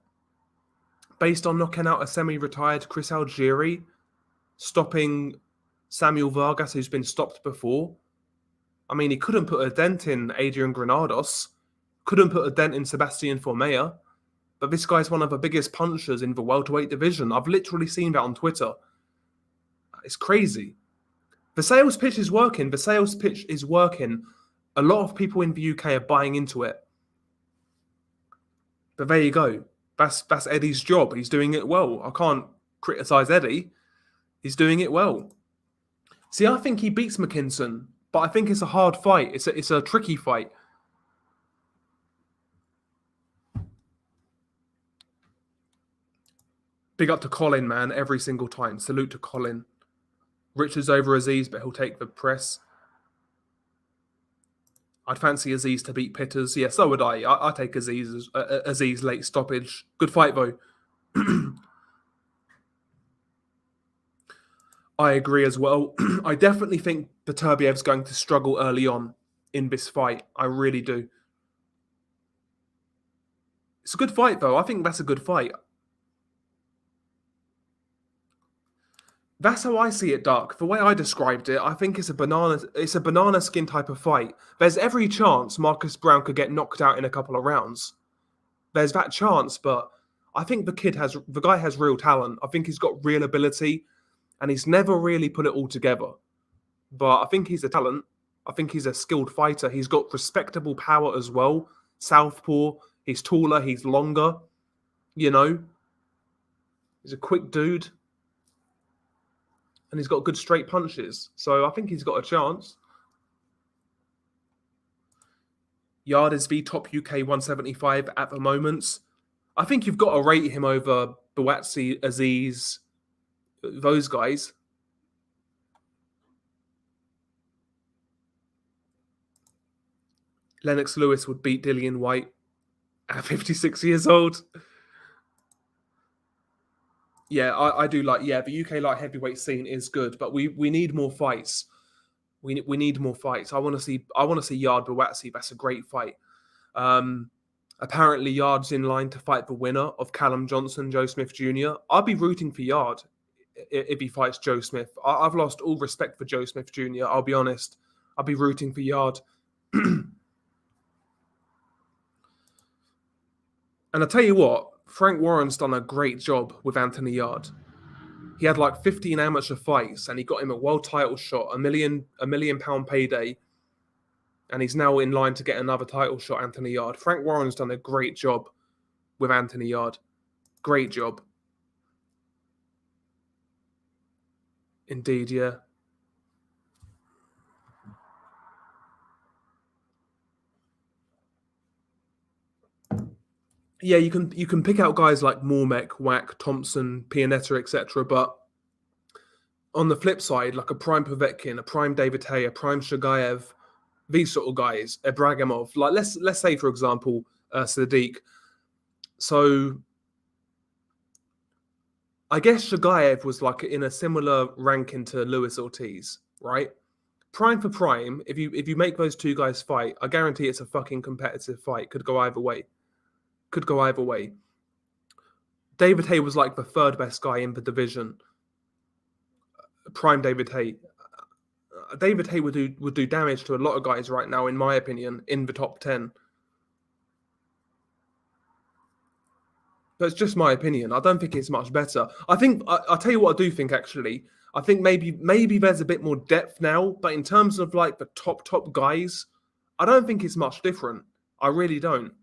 Based on knocking out a semi-retired Chris Algieri, stopping Samuel Vargas, who's been stopped before. I mean, he couldn't put a dent in Adrian Granados, couldn't put a dent in Sebastian Formella, but this guy's one of the biggest punchers in the welterweight division. I've literally seen that on Twitter. It's crazy. The sales pitch is working. A lot of people in the UK are buying into it. But there you go. That's Eddie's job. He's doing it well. I can't criticize Eddie. He's doing it well. See, I think he beats McKinson, but I think it's a hard fight. It's a tricky fight. Big up to Colin, man, every single time. Salute to Colin. Richard's over Aziz, but he'll take the press. I'd fancy Aziz to beat Pitters. Yeah, so would I. I take Aziz late stoppage. Good fight, though. I agree as well. I definitely think Beterbiev's going to struggle early on. in this fight. I really do. It's a good fight, though. I think that's a good fight. That's how I see it, Dark. The way I described it, I think it's a banana skin type of fight. There's every chance Marcus Browne could get knocked out in a couple of rounds. There's that chance, but I think the guy has real talent. I think he's got real ability, and he's never really put it all together. But I think he's a talent. I think he's a skilled fighter. He's got respectable power as well. Southpaw. He's taller. He's longer. You know, he's a quick dude. And he's got good straight punches. So I think he's got a chance. Yard is the top UK 175 at the moment. I think you've got to rate him over Buatsi, Aziz, those guys. Lennox Lewis would beat Dillian White at 56 years old. Yeah, I do like. Yeah, the UK light heavyweight scene is good, but we need more fights. We need more fights. I want to see Yard Buatsi. That's a great fight. Apparently, Yard's in line to fight the winner of Callum Johnson, Joe Smith Jr. I'll be rooting for Yard if he fights Joe Smith. I've lost all respect for Joe Smith Jr. I'll be honest. I'll be rooting for Yard. And I tell you what, Frank Warren's done a great job with Anthony Yard. He had like 15 amateur fights, and he got him a world title shot, a £1 million payday, and he's now in line to get another title shot. Anthony Yard. Frank Warren's done a great job with Anthony Yard. Great job. Indeed, yeah. Yeah, you can pick out guys like Mormek, Wack, Thompson, Pianetta, etc. But on the flip side, like a prime Povetkin, a prime David Hay, a prime Shagayev, these sort of guys, Ibragimov. Like let's say for example, Sadiq. So I guess Shagayev was like in a similar ranking to Luis Ortiz, right? Prime for prime. If you make those two guys fight, I guarantee it's a fucking competitive fight. Could go either way. David Hay was like the third best guy in the division. Prime David Hay. David Hay would do damage to a lot of guys right now, in my opinion, in the top 10. But it's just my opinion. I don't think it's much better. I think I'll tell you what I do think actually. I think maybe there's a bit more depth now, but in terms of like the top guys, I don't think it's much different. I really don't.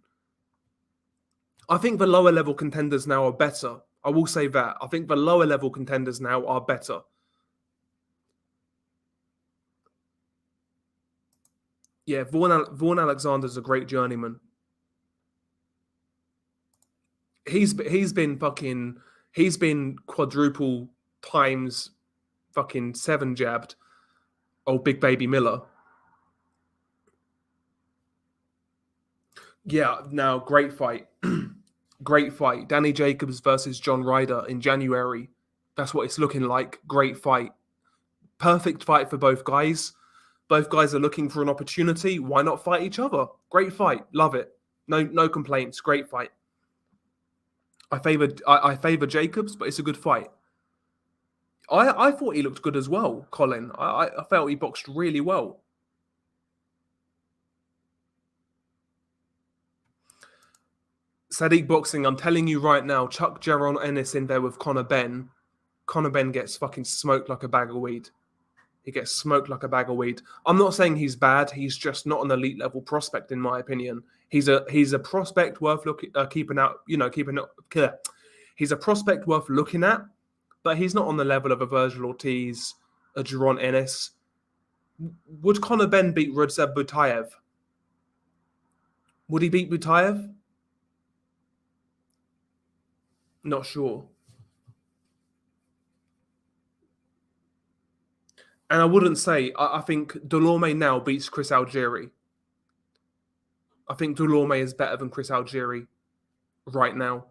I think the lower level contenders now are better. I will say that. I think the lower level contenders now are better. Yeah, Vaughan Alexander's a great journeyman. He's been quadruple times fucking 7 jabbed. Oh, Big Baby Miller. Yeah, now great fight. Great fight. Danny Jacobs versus John Ryder in January. That's what it's looking like. Great fight. Perfect fight for both guys. Both guys are looking for an opportunity. Why not fight each other? Great fight. Love it. No complaints. Great fight. I favor Jacobs, but it's a good fight. I thought he looked good as well, Colin. I felt he boxed really well. Sadiq boxing, I'm telling you right now, chuck Jaron Ennis in there with Conor Benn. Conor Benn gets fucking smoked like a bag of weed. He gets smoked like a bag of weed. I'm not saying he's bad. He's just not an elite level prospect, in my opinion. He's a prospect worth keeping out. He's a prospect worth looking at, but he's not on the level of a Virgil Ortiz, a Jaron Ennis. Would Conor Benn beat Radzeb Butayev? Would he beat Butayev? Not sure. And I wouldn't say, I think Delorme now beats Chris Algieri. I think Delorme is better than Chris Algieri right now.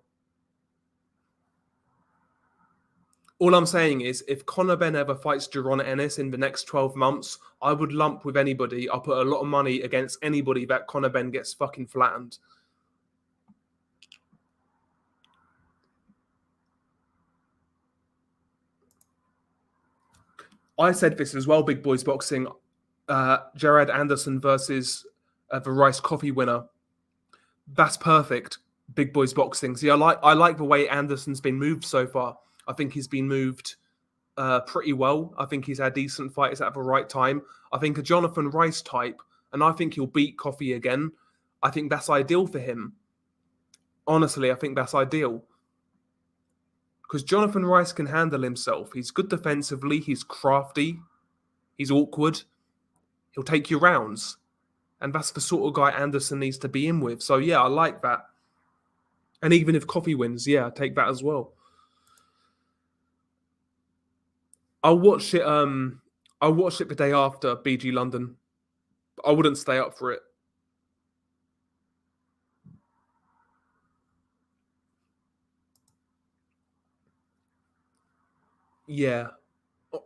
All I'm saying is, if Conor Benn ever fights Jaron Ennis in the next 12 months, I would lump with anybody. I'll put a lot of money against anybody that Conor Benn gets fucking flattened. I said this as well, Big Boys Boxing. Jared Anderson versus the Rice Coffee winner. That's perfect. Big Boys Boxing. See, I like the way Anderson's been moved so far. I think he's been moved pretty well. I think he's had decent fights at the right time. I think a Jonathan Rice type, and I think he'll beat Coffee again. I think that's ideal for him. Honestly, I think that's ideal. Because Jonathan Rice can handle himself. He's good defensively. He's crafty. He's awkward. He'll take you rounds. And that's the sort of guy Anderson needs to be in with. So, yeah, I like that. And even if Coffee wins, yeah, I take that as well. I'll watch it the day after BG London. I wouldn't stay up for it. Yeah.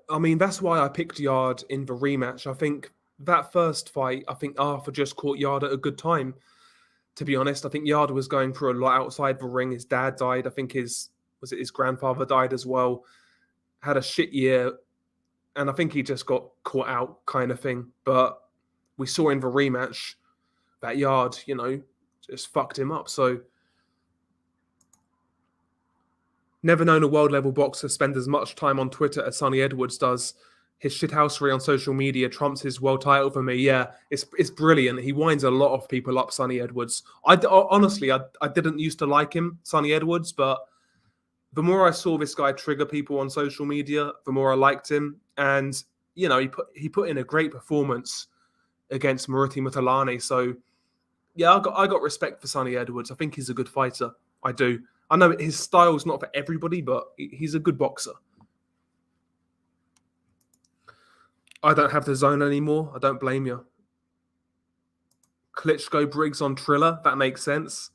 I mean, that's why I picked Yard in the rematch. I think that first fight, I think Arthur just caught Yard at a good time. To be honest, I think Yard was going through a lot outside the ring. His dad died. I think his grandfather died as well. Had a shit year. And I think he just got caught out kind of thing. But we saw in the rematch that Yard, just fucked him up. So never known a world level boxer spend as much time on Twitter as Sonny Edwards does. His shithousery on social media trumps his world title for me. Yeah, it's brilliant. He winds a lot of people up, Sonny Edwards. Honestly, I didn't used to like him, Sonny Edwards, but the more I saw this guy trigger people on social media, the more I liked him. And, he put in a great performance against Maruti Mutalani. So, yeah, I got respect for Sonny Edwards. I think he's a good fighter. I do. I know his style's not for everybody, but he's a good boxer. I don't have the zone anymore. I don't blame you. Klitschko Briggs on Triller. That makes sense.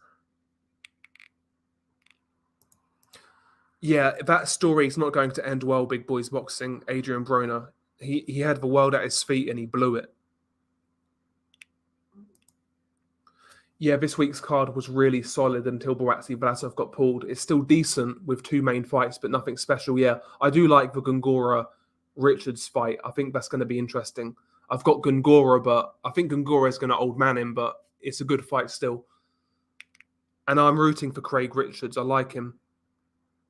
Yeah, that story's not going to end well, Big Boys Boxing, Adrian Browne. He had the world at his feet and he blew it. Yeah, this week's card was really solid until Buatsi Vlasov got pulled. It's still decent with two main fights, but nothing special. Yeah, I do like the Gongora Richards fight. I think that's going to be interesting. I've got Gongora, but I think Gongora is going to old man him, but it's a good fight still. And I'm rooting for Craig Richards. I like him.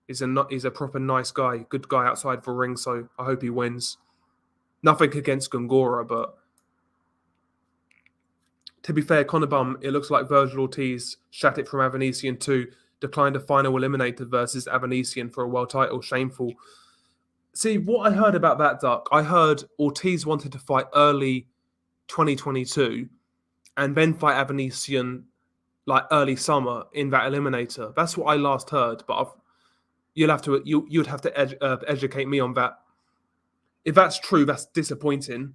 He's a proper nice guy, good guy outside the ring, so I hope he wins. Nothing against Gongora, but to be fair, Conor Bum, it looks like Virgil Ortiz shat it from Avanesian too, declined a final eliminator versus Avanesian for a world title. Shameful. See, what I heard about that, Duck, I heard Ortiz wanted to fight early 2022 and then fight Avanesian like early summer in that eliminator. That's what I last heard, but you'd have to educate me on that. If that's true, that's disappointing.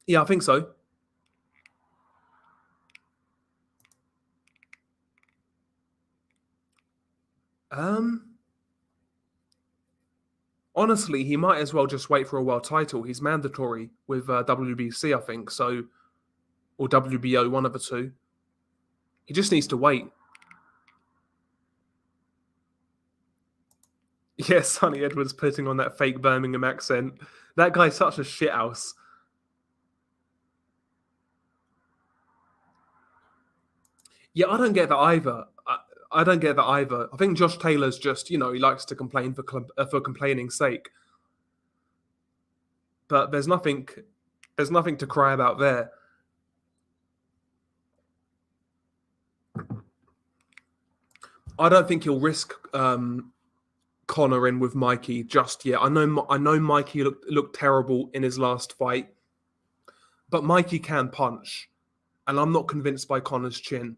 Yeah, I think so. Honestly, he might as well just wait for a world title. He's mandatory with WBC, I think, so, or WBO, one of the two. He just needs to wait. Yeah, Sonny Edwards putting on that fake Birmingham accent. That guy's such a shithouse. Yeah, I don't get that either. I don't get that either. I think Josh Taylor's just, he likes to complain for complaining's sake. But there's nothing to cry about there. I don't think he'll risk Conor in with Mikey just yet. I know Mikey looked terrible in his last fight, but Mikey can punch, and I'm not convinced by Conor's chin.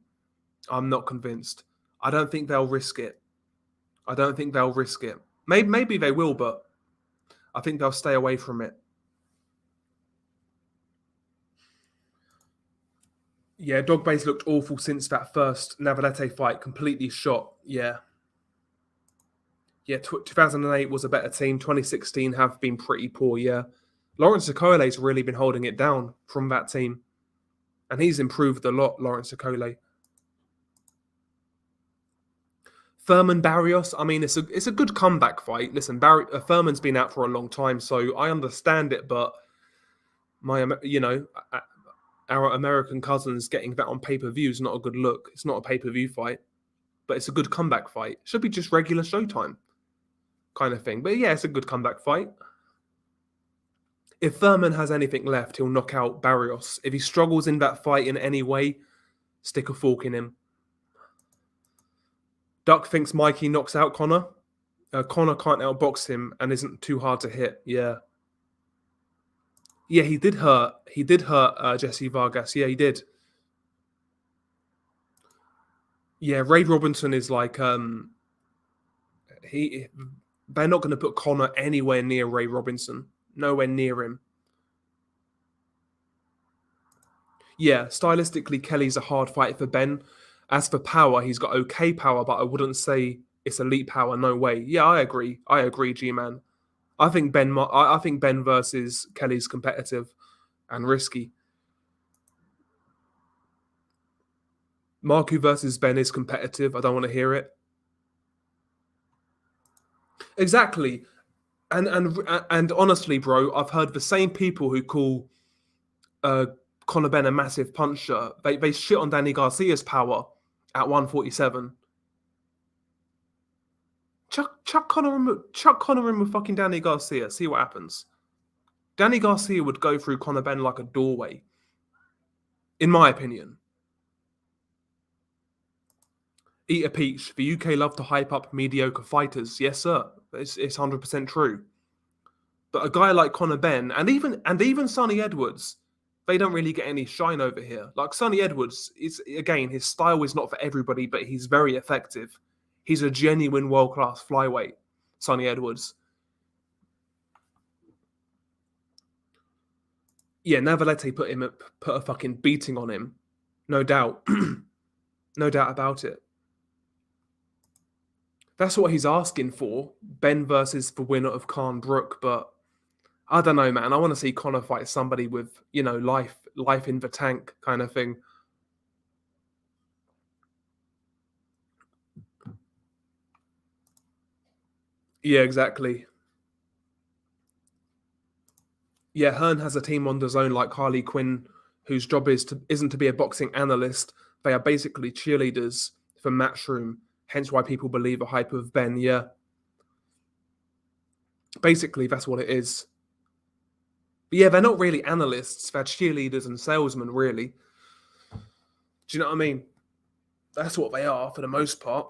I'm not convinced. I don't think they'll risk it. Maybe they will, but I think they'll stay away from it. Yeah, Dogbase looked awful since that first Navarrete fight. Completely shot. Yeah. Yeah, 2008 was a better team. 2016 have been pretty poor, yeah. Lawrence Okole's really been holding it down from that team. And he's improved a lot, Lawrence Okole. Thurman Barrios, I mean, it's a good comeback fight. Listen, Thurman's been out for a long time, so I understand it, but our American cousins getting that on pay-per-view is not a good look. It's not a pay-per-view fight, but it's a good comeback fight. Should be just regular Showtime kind of thing. But yeah, it's a good comeback fight. If Thurman has anything left, he'll knock out Barrios. If he struggles in that fight in any way, stick a fork in him. Duck thinks Mikey knocks out Conor. Conor can't outbox him and isn't too hard to hit. Yeah. Yeah, he did hurt. He did hurt Jesse Vargas. Yeah, he did. Yeah, Ray Robinson is like they're not going to put Conor anywhere near Ray Robinson. Nowhere near him. Yeah, stylistically, Kelly's a hard fight for Ben. As for power, he's got okay power, but I wouldn't say it's elite power. No way. Yeah, I agree. G-Man. I think Ben versus Kelly's competitive and risky. Marku versus Ben is competitive. I don't want to hear it. Exactly. And honestly, bro, I've heard the same people who call Conor Ben a massive puncher. They shit on Danny Garcia's power at 147. Chuck Conor in with fucking Danny Garcia. See what happens. Danny Garcia would go through Conor Ben like a doorway, in my opinion. Eat a peach. The UK love to hype up mediocre fighters. Yes, sir. It's 100% true. But a guy like Conor Ben and even Sonny Edwards, they don't really get any shine over here. Like Sonny Edwards, his style is not for everybody, but he's very effective. He's a genuine world-class flyweight, Sonny Edwards. Yeah, Navalete put a fucking beating on him. No doubt. No doubt about it. That's what he's asking for. Ben versus the winner of Khan Brook, but I don't know, man. I want to see Conor fight somebody with, life in the tank kind of thing. Yeah, exactly. Yeah, Hearn has a team on DAZN like Harley Quinn, whose job isn't to be a boxing analyst. They are basically cheerleaders for Matchroom, hence why people believe a hype of Ben. Yeah. Basically, that's what it is. But yeah, they're not really analysts. They're cheerleaders and salesmen, really. Do you know what I mean? That's what they are for the most part.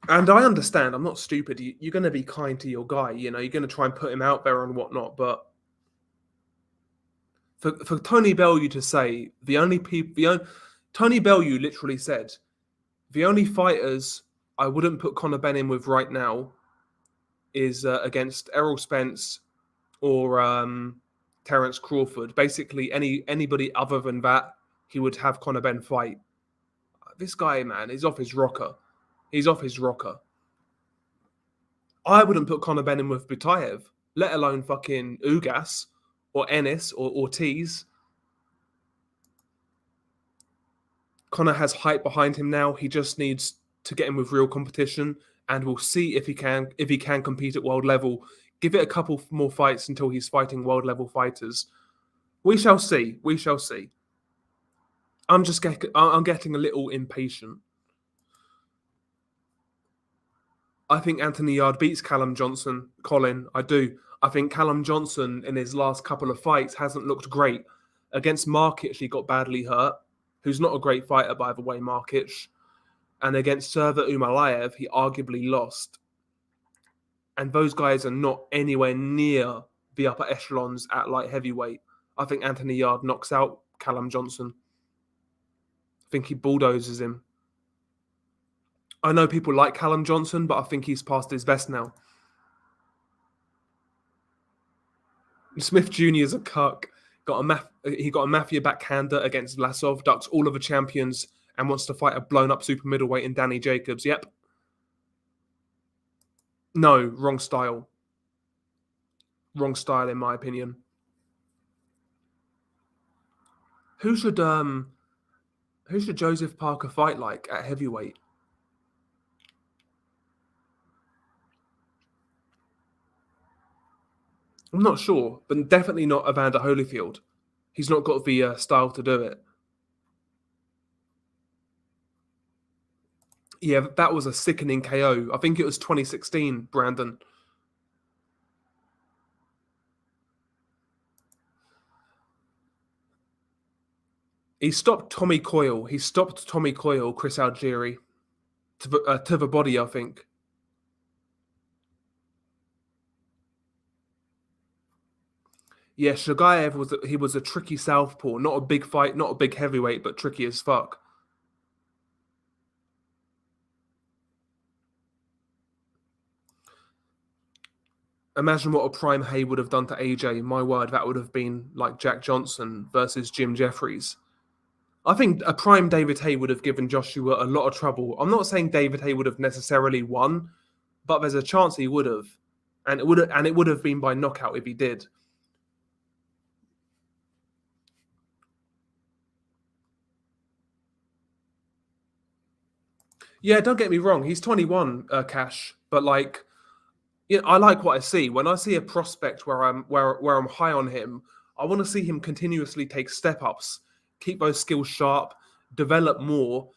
And I understand. I'm not stupid. You're going to be kind to your guy. You're going to try and put him out there and whatnot. But for Tony Bellew to say Tony Bellew literally said, the only fighters I wouldn't put Conor Ben in with right now is against Errol Spence or Terence Crawford. Basically, anybody other than that, he would have Conor Ben fight. This guy, man, is off his rocker. He's off his rocker. I wouldn't put Conor Ben in with Beterbiev, let alone fucking Ugas or Ennis or Ortiz. Conor has hype behind him now. He just needs to get in with real competition, and we'll see if he can compete at world level. Give it a couple more fights until he's fighting world level fighters. We shall see. We shall see. I'm getting a little impatient. I think Anthony Yarde beats Callum Johnson, Colin. I do. I think Callum Johnson in his last couple of fights hasn't looked great. Against Markic, he got badly hurt, who's not a great fighter, by the way, Markic. And against Server Umalayev, he arguably lost. And those guys are not anywhere near the upper echelons at light heavyweight. I think Anthony Yarde knocks out Callum Johnson. I think he bulldozes him. I know people like Callum Johnson, but I think he's past his best now. Smith Jr. is a cuck. He got a mafia backhander against Vlasov, ducks all of the champions, and wants to fight a blown-up super middleweight in Danny Jacobs. Yep. No, wrong style. Wrong style, in my opinion. Who should Joseph Parker fight like at heavyweight? I'm not sure, but definitely not Evander Holyfield. He's not got the style to do it. Yeah, that was a sickening KO. I think it was 2016, Brandon. He stopped Tommy Coyle. He stopped Tommy Coyle, Chris Algieri, to the body, I think. Yeah, Shagayev was a tricky southpaw, not a big fight, not a big heavyweight, but tricky as fuck. Imagine what a prime Hay would have done to AJ. My word, that would have been like Jack Johnson versus Jim Jeffries. I think a prime David Hay would have given Joshua a lot of trouble. I'm not saying David Hay would have necessarily won, but there's a chance he would have, and it would have been by knockout if he did. Yeah, don't get me wrong. He's 21, Cash, but like, yeah, I like what I see. When I see a prospect where I'm high on him, I want to see him continuously take step ups, keep those skills sharp, develop more,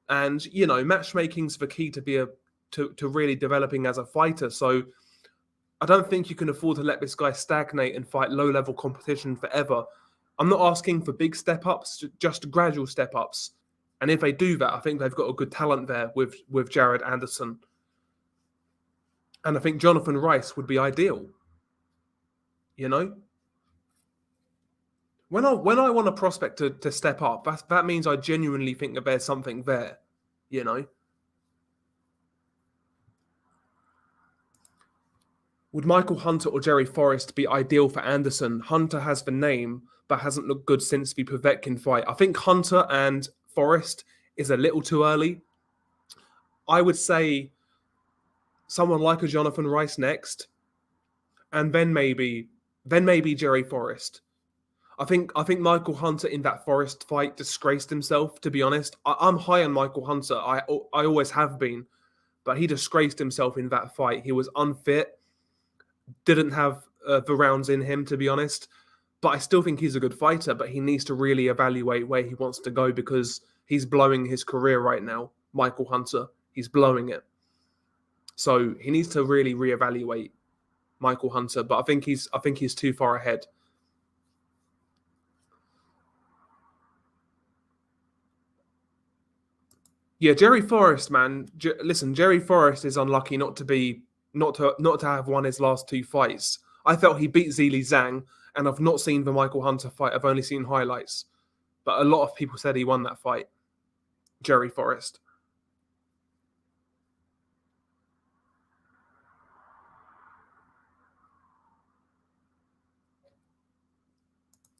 and matchmaking's the key to really developing as a fighter. So I don't think you can afford to let this guy stagnate and fight low level competition forever. I'm not asking for big step ups, just gradual step ups. And if they do that, I think they've got a good talent there with Jared Anderson. And I think Jonathan Rice would be ideal. You know, when I want a prospect to step up, that means I genuinely think that there's something there. You know, would Michael Hunter or Jerry Forrest be ideal for Anderson? Hunter has the name, but hasn't looked good since the Povetkin fight. I think Hunter and Forrest is a little too early. I would say someone like a Jonathan Rice next, and then maybe Jerry Forrest. I think Michael Hunter in that Forrest fight disgraced himself. To be honest, I'm high on Michael Hunter. I always have been, but he disgraced himself in that fight. He was unfit, didn't have the rounds in him. To be honest, but I still think he's a good fighter. But he needs to really evaluate where he wants to go because he's blowing his career right now. Michael Hunter, he's blowing it. So he needs to really reevaluate Michael Hunter. But I think he's too far ahead. Yeah, Jerry Forrest, man. Listen, Jerry Forrest is unlucky not to have won his last two fights. I felt he beat Zili Zhang, and I've not seen the Michael Hunter fight. I've only seen highlights, but a lot of people said he won that fight. Jerry Forrest.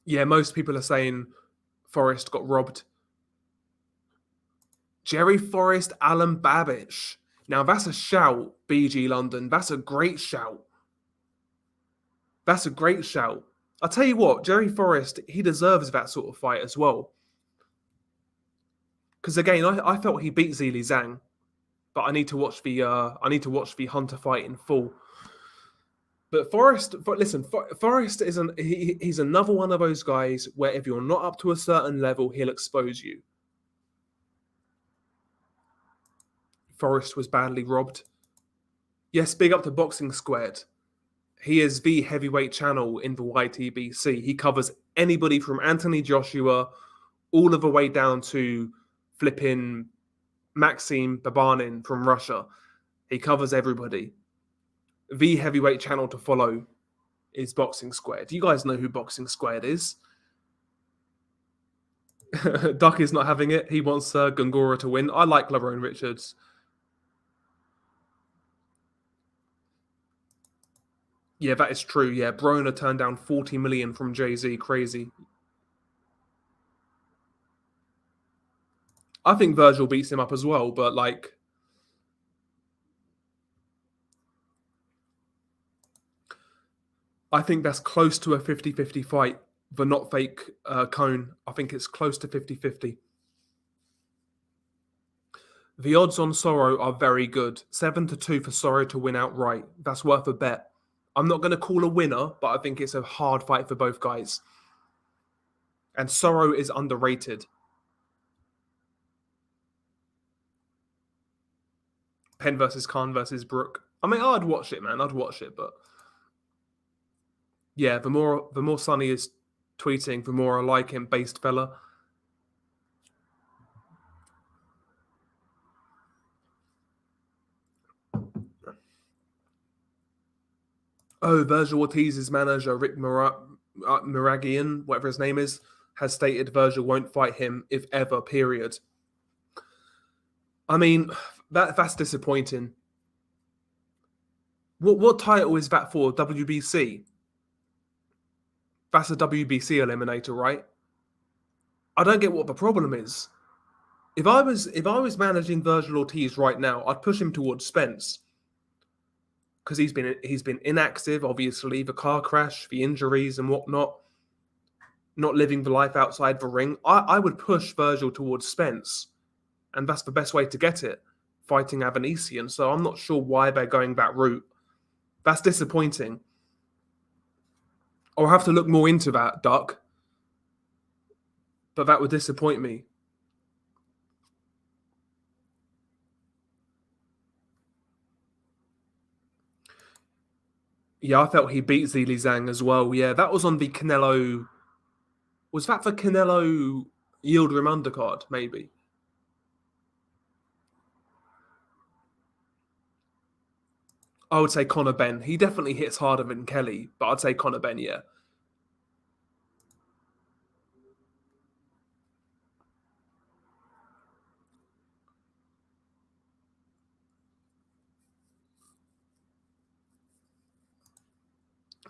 Yeah, most people are saying Forrest got robbed. Jerry Forrest, Alan Babbage. Now that's a shout, BG London. That's a great shout. That's a great shout. I'll tell you what, Jerry Forrest, he deserves that sort of fight as well. Because again, I felt he beat Zili Zhang, but I need to watch the Hunter fight in full. But listen, Forrest he's another one of those guys where if you're not up to a certain level, he'll expose you. Forrest was badly robbed. Yes, big up to Boxing Squared. He is the heavyweight channel in the YTBC. He covers anybody from Anthony Joshua all of the way down to flipping Maxim Babanin from Russia. He covers everybody. The heavyweight channel to follow is Boxing Squared. Do you guys know who Boxing Squared is? Duck is not having it. He wants Gongora to win. I like Lerone Richards. Yeah, that is true. Yeah, Browne turned down 40 million from Jay-Z. Crazy. I think Virgil beats him up as well, but like, I think that's close to a 50-50 fight. The not fake cone. I think it's close to 50-50. The odds on Sorrow are very good. 7-2 for Sorrow to win outright. That's worth a bet. I'm not going to call a winner, but I think it's a hard fight for both guys. And Sorrow is underrated. Penn versus Khan versus Brook. I mean, I'd watch it, man. I'd watch it, but yeah, the more Sonny is tweeting, the more I like him, based fella. Oh, Virgil Ortiz's manager, Rick Maragian, whatever his name is, has stated Virgil won't fight him if ever, period. I mean, that's disappointing. What title is that for? WBC? That's a WBC eliminator, right? I don't get what the problem is. If I was managing Virgil Ortiz right now, I'd push him towards Spence. Because he's been inactive, obviously, the car crash, the injuries and whatnot, not living the life outside the ring. I would push Virgil towards Spence, and that's the best way to get it, fighting Avanesian. So I'm not sure why they're going that route. That's disappointing. I'll have to look more into that, Duck. But that would disappoint me. Yeah, I felt he beat Zhili Zhang as well. Yeah, that was on the Canelo... Was that the Canelo Yildirim undercard, maybe? I would say Conor Benn. He definitely hits harder than Kelly, but I'd say Conor Benn, yeah.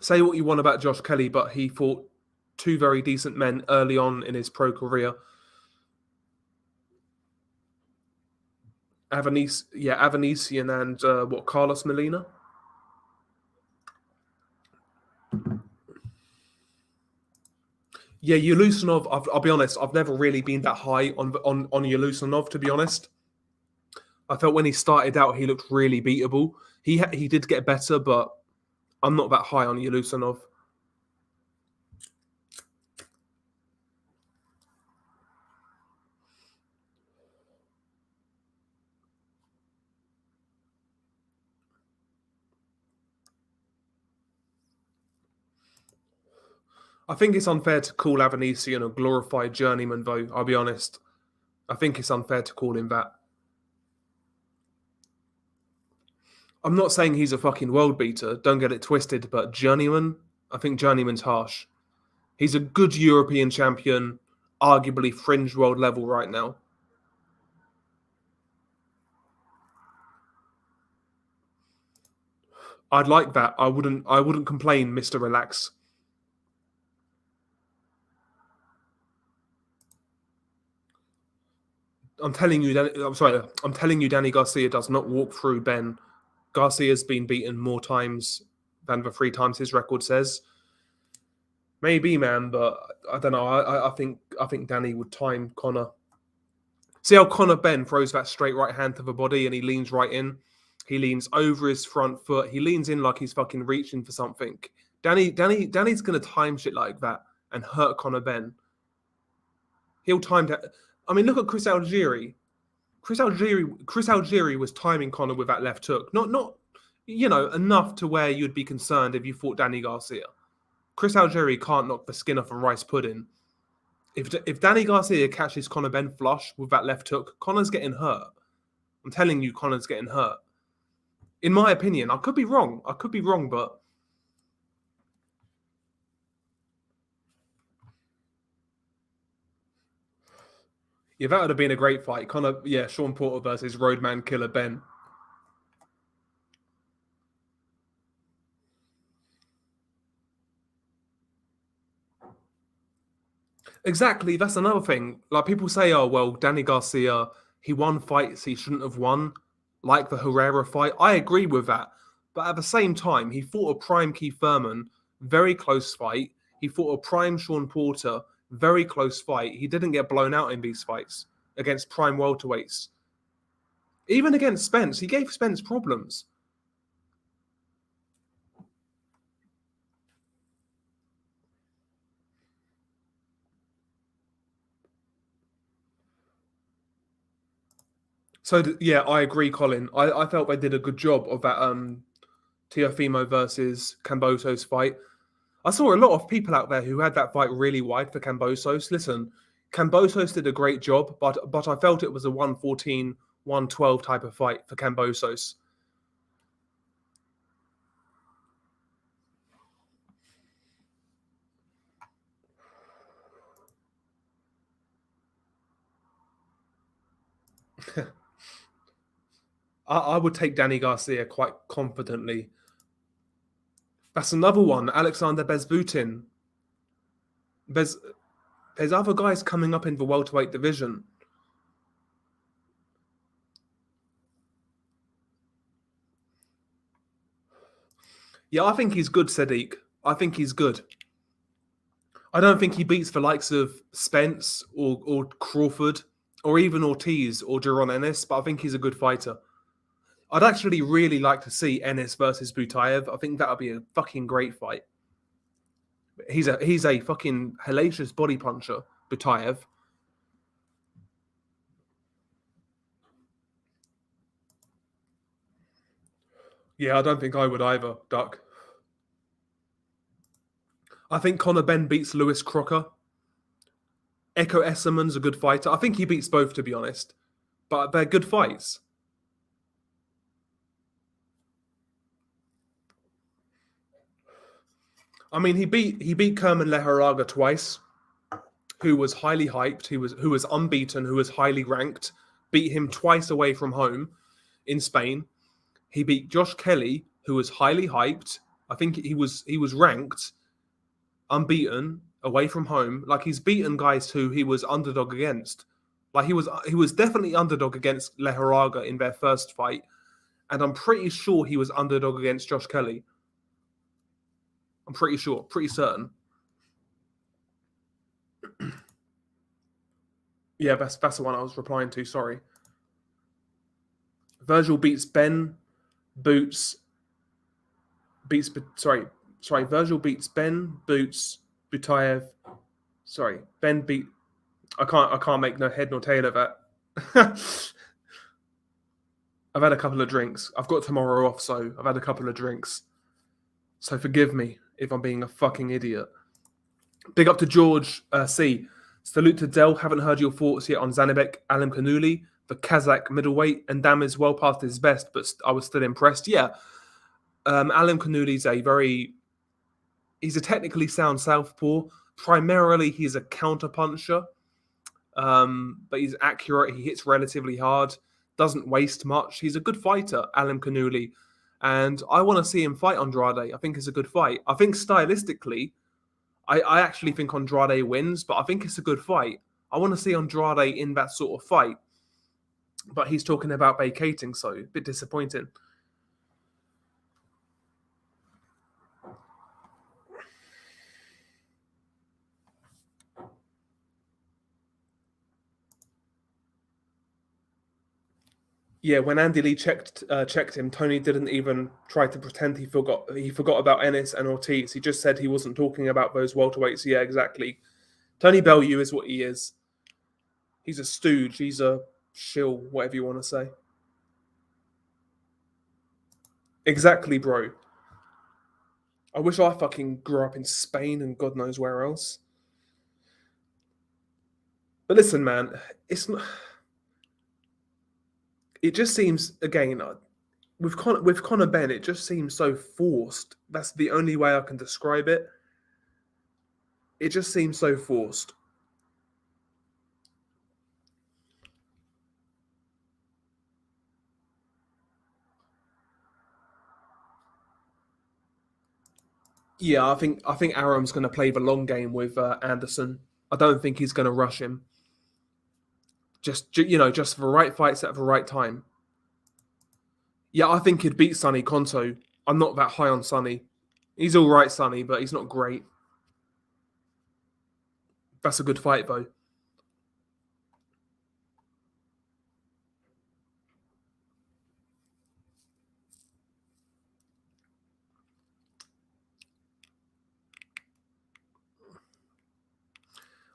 Say what you want about Josh Kelly, but he fought two very decent men early on in his pro career. Avanesian and Carlos Molina? Yeah, Yulusanov, I'll be honest, I've never really been that high on Yulusanov, to be honest. I felt when he started out, he looked really beatable. He did get better, but I'm not that high on Yulusanov. I think it's unfair to call Avanesian a glorified journeyman, though, I'll be honest. I think it's unfair to call him that. I'm not saying he's a fucking world beater, don't get it twisted, but journeyman? I think journeyman's harsh. He's a good European champion, arguably fringe world level right now. I'd like that. I wouldn't complain, Mr. Relax. I'm telling you, Danny Garcia does not walk through Ben. Garcia's been beaten more times than the 3 times his record says. Maybe, man, but I don't know. I think Danny would time Conor. See how Conor Benn throws that straight right hand to the body and he leans right in. He leans over his front foot. He leans in like he's fucking reaching for something. Danny's gonna time shit like that and hurt Conor Benn. He'll time that. I mean, look at Chris Algieri. Chris Algieri was timing Conor with that left hook. Not enough to where you'd be concerned if you fought Danny Garcia. Chris Algieri can't knock the skin off a rice pudding. If Danny Garcia catches Conor Benn flush with that left hook, Conor's getting hurt. I'm telling you, Conor's getting hurt. In my opinion, I could be wrong, but yeah, that would have been a great fight. Sean Porter versus Roadman Killer Ben. Exactly, that's another thing. Like people say, oh well, Danny Garcia, he won fights he shouldn't have won, like the Herrera fight. I agree with that, but at the same time, he fought a prime Keith Thurman very close fight. He fought a prime Sean Porter, very close fight. He didn't get blown out in these fights against prime welterweights. Even against Spence, he gave Spence problems. So yeah, I agree, Colin. I felt they did a good job of that Teofimo versus Kambosos fight. I saw a lot of people out there who had that fight really wide for Kambosos. Listen, Kambosos did a great job, but I felt it was a 114, 112 type of fight for Kambosos. I would take Danny Garcia quite confidently. That's another one, Alexander Bezbutin. There's other guys coming up in the welterweight division. Yeah, I think he's good, Sadiq. I think he's good. I don't think he beats the likes of Spence or Crawford or even Ortiz or Jaron Ennis, but I think he's a good fighter. I'd actually really like to see Ennis versus Butayev. I think that would be a fucking great fight. He's a fucking hellacious body puncher, Butayev. Yeah, I don't think I would either, Duck. I think Conor Benn beats Lewis Crocker. Echo Esserman's a good fighter. I think he beats both, to be honest. But they're good fights. I mean, he beat Kerman Leharaga twice, who was highly hyped, who was unbeaten, who was highly ranked. Beat him twice away from home in Spain. He beat Josh Kelly, who was highly hyped. I think he was ranked, unbeaten, away from home. Like, he's beaten guys who he was underdog against. Like, he was definitely underdog against Leharaga in their first fight, and I'm pretty sure he was underdog against Josh Kelly. I'm pretty sure, pretty certain. Yeah, that's the one I was replying to. Sorry. Virgil beats Ben. Virgil beats Ben. Boots. Butayev. Sorry, Ben beat. I can't make no head nor tail of that. I've had a couple of drinks. I've got tomorrow off, so I've had a couple of drinks. So forgive me if I'm being a fucking idiot. Big up to George C. Salute to Del. Haven't heard your thoughts yet on Zanibek Alim Kanuli, the Kazakh middleweight, and Dam is well past his best, but I was still impressed. Yeah, Alim Kanuli's he's a technically sound southpaw. Primarily, he's a counter-puncher, but he's accurate. He hits relatively hard, doesn't waste much. He's a good fighter, Alim Kanuli, and I want to see him fight Andrade. I think it's a good fight. I think stylistically, I actually think Andrade wins, but I think it's a good fight. I want to see Andrade in that sort of fight, but he's talking about vacating, so a bit disappointing. Yeah, when Andy Lee checked him, Tony didn't even try to pretend he forgot about Ennis and Ortiz. He just said he wasn't talking about those welterweights. Yeah, exactly. Tony Bellew is what he is. He's a stooge. He's a shill, whatever you want to say. Exactly, bro. I wish I fucking grew up in Spain and God knows where else. But listen, man, it's not. It just seems, again, with Conor Benn, it just seems so forced. That's the only way I can describe it. It just seems so forced. Yeah, I think Aram's going to play the long game with Anderson. I don't think he's going to rush him. Just for the right fights at the right time. Yeah, I think he'd beat Sonny Konto. I'm not that high on Sonny. He's all right, Sonny, but he's not great. That's a good fight, though.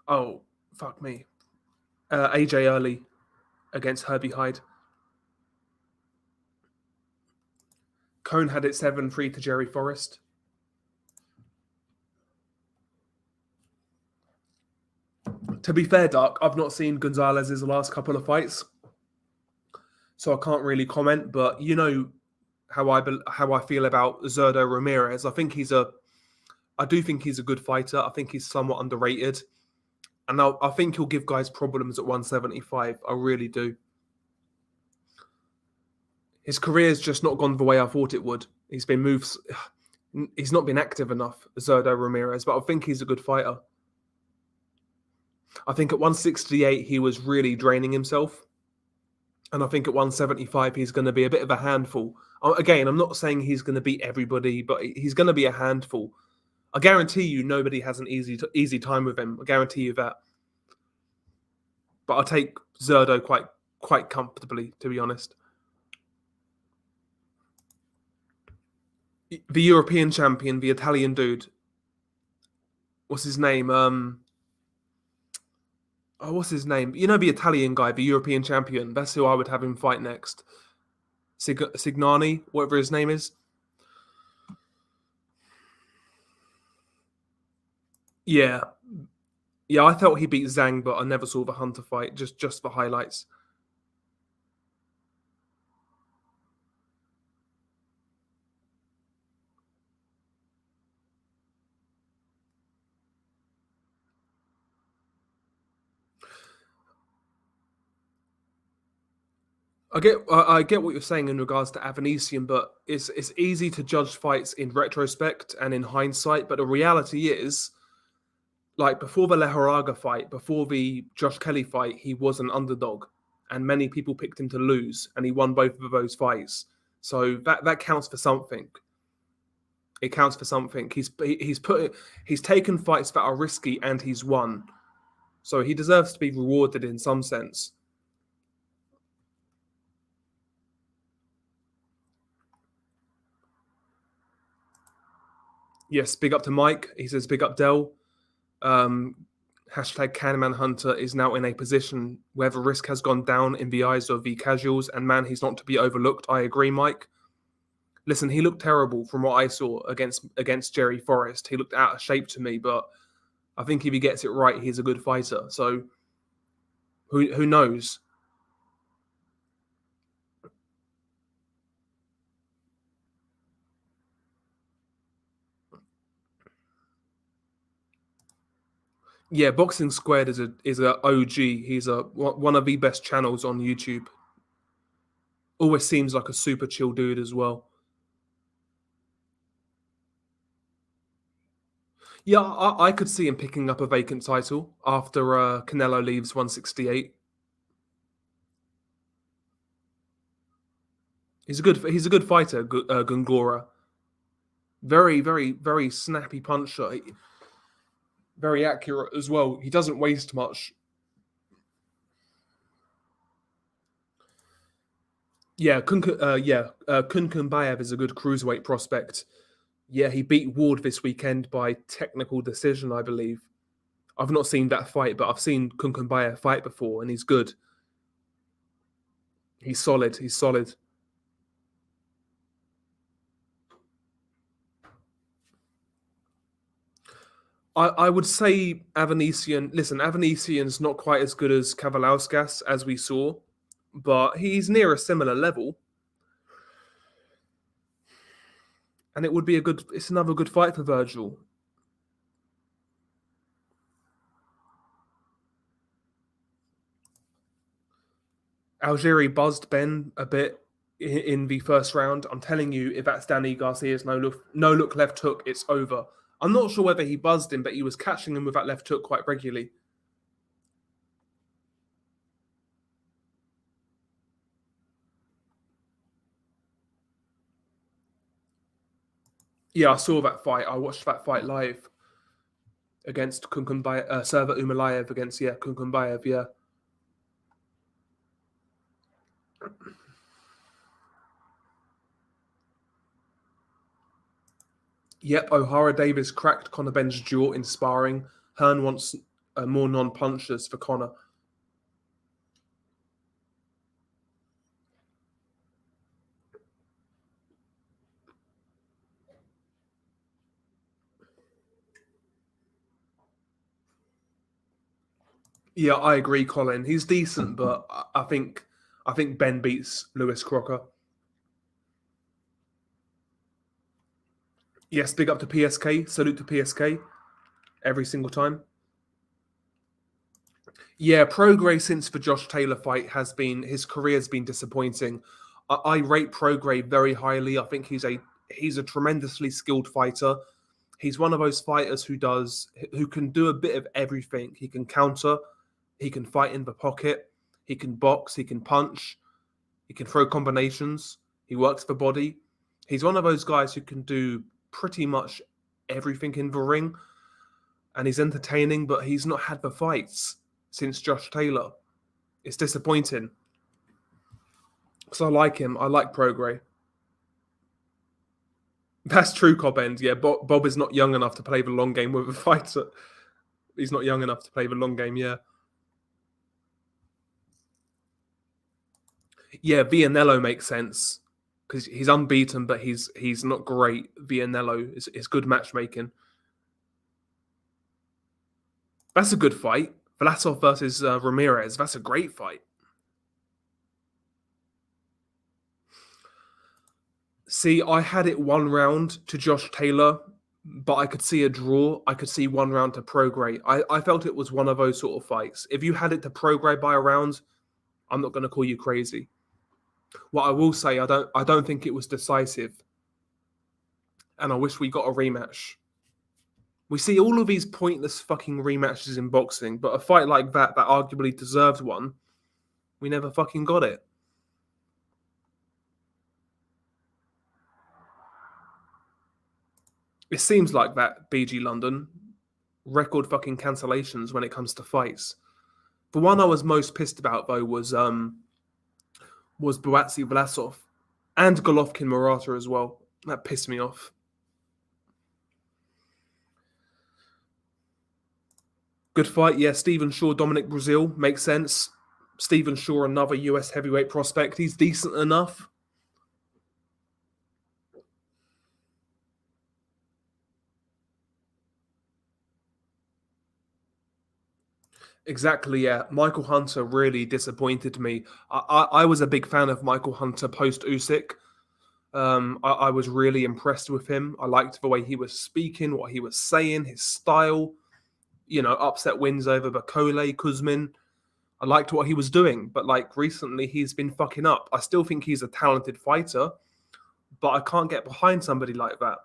Oh, fuck me. AJ Early against Herbie Hyde. Cone had it 7-3 to Jerry Forrest. To be fair, Duck, I've not seen Gonzalez's last couple of fights, so I can't really comment. But you know how I feel about Zurdo Ramirez. I do think he's a good fighter. I think he's somewhat underrated, and I think he'll give guys problems at 175. I really do. His career's just not gone the way I thought it would. He's been moved. He's not been active enough, Zurdo Ramirez, but I think he's a good fighter. I think at 168 he was really draining himself, and I think at 175 he's going to be a bit of a handful. Again, I'm not saying he's going to beat everybody, but he's going to be a handful. I guarantee you, nobody has an easy time with him. I guarantee you that. But I'll take Zurdo quite comfortably, to be honest. The European champion, the Italian dude. What's his name? What's his name? You know, the Italian guy, the European champion. That's who I would have him fight next. Signani, whatever his name is. Yeah. Yeah, I thought he beat Zhang, but I never saw the Hunter fight, just the highlights. I get what you're saying in regards to Avanesian, but it's easy to judge fights in retrospect and in hindsight. But the reality is, like before the Leharaga fight, before the Josh Kelly fight, he was an underdog, and many people picked him to lose, and he won both of those fights. So that counts for something. It counts for something. He's taken fights that are risky and he's won. So he deserves to be rewarded in some sense. Yes, big up to Mike. He says big up Dell. Hashtag Canman Hunter is now in a position where the risk has gone down in the eyes of the casuals, and man, he's not to be overlooked. I agree, Mike. Listen, he looked terrible from what I saw against Jerry Forrest. He looked out of shape to me, but I think if he gets it right, he's a good fighter. So who knows? Yeah, Boxing Squared is a OG. He's one of the best channels on YouTube. Always seems like a super chill dude as well. Yeah, I could see him picking up a vacant title after Canelo leaves 168. He's a good fighter, Gungora. Very, very, very snappy puncher. Very accurate as well. He doesn't waste much. Yeah, Kunkunbayev is a good cruiserweight prospect. Yeah, he beat Ward this weekend by technical decision, I believe. I've not seen that fight, but I've seen Kunkunbayev fight before, and he's good. He's solid. He's solid. I would say Avanesian. Listen, Avanesian's not quite as good as Kavalauskas as we saw, but he's near a similar level. And it would be it's another good fight for Virgil. Algieri buzzed Ben a bit in the first round. I'm telling you, if that's Danny Garcia's no look left hook, it's over. I'm not sure whether he buzzed him, but he was catching him with that left hook quite regularly. Yeah, I saw that fight. I watched that fight live against Kunkumbayev, Server Umalayev against Kunkumbayev. Yeah. Yep, O'Hara Davis cracked Conor Benn's jaw in sparring. Hearn wants more non-punchers for Conor. Yeah, I agree, Colin. He's decent, but I think Ben beats Lewis Crocker. Yes, big up to PSK. Salute to PSK every single time. Yeah, progress since the Josh Taylor fight his career's been disappointing. I rate Prograis very highly. I think he's a tremendously skilled fighter. He's one of those fighters who can do a bit of everything. He can counter, he can fight in the pocket, he can box, he can punch, he can throw combinations, he works the body. He's one of those guys who can do pretty much everything in the ring, and he's entertaining, but he's not had the fights since Josh Taylor. It's disappointing. Because I like him. I like Prograis. That's true, Cobend. Yeah, Bob is not young enough to play the long game with a fighter. He's not young enough to play the long game, yeah. Yeah, Vianello makes sense. Because he's unbeaten, but he's not great. Vianello is good matchmaking. That's a good fight. Vlasov versus Ramirez. That's a great fight. See, I had it 1 round to Josh Taylor, but I could see a draw. I could see 1 round to Prograis. I felt it was one of those sort of fights. If you had it to Prograis by a round, I'm not going to call you crazy. What I will say, I don't think it was decisive, and I wish we got a rematch. We see all of these pointless fucking rematches in boxing, but a fight like that arguably deserved one, we never fucking got it. It seems like that, BG London. Record fucking cancellations when it comes to fights. The one I was most pissed about though was Buatsi Vlasov and Golovkin Murata as well. That pissed me off. Good fight, yeah. Stephen Shaw, Dominic Brazil makes sense. Stephen Shaw, another US heavyweight prospect. He's decent enough. Exactly, yeah. Michael Hunter really disappointed me. I was a big fan of Michael Hunter post Usyk. I was really impressed with him. I liked the way he was speaking, what he was saying, his style. Upset wins over Bakole, Kuzmin. I liked what he was doing, but like recently he's been fucking up. I still think he's a talented fighter, but I can't get behind somebody like that,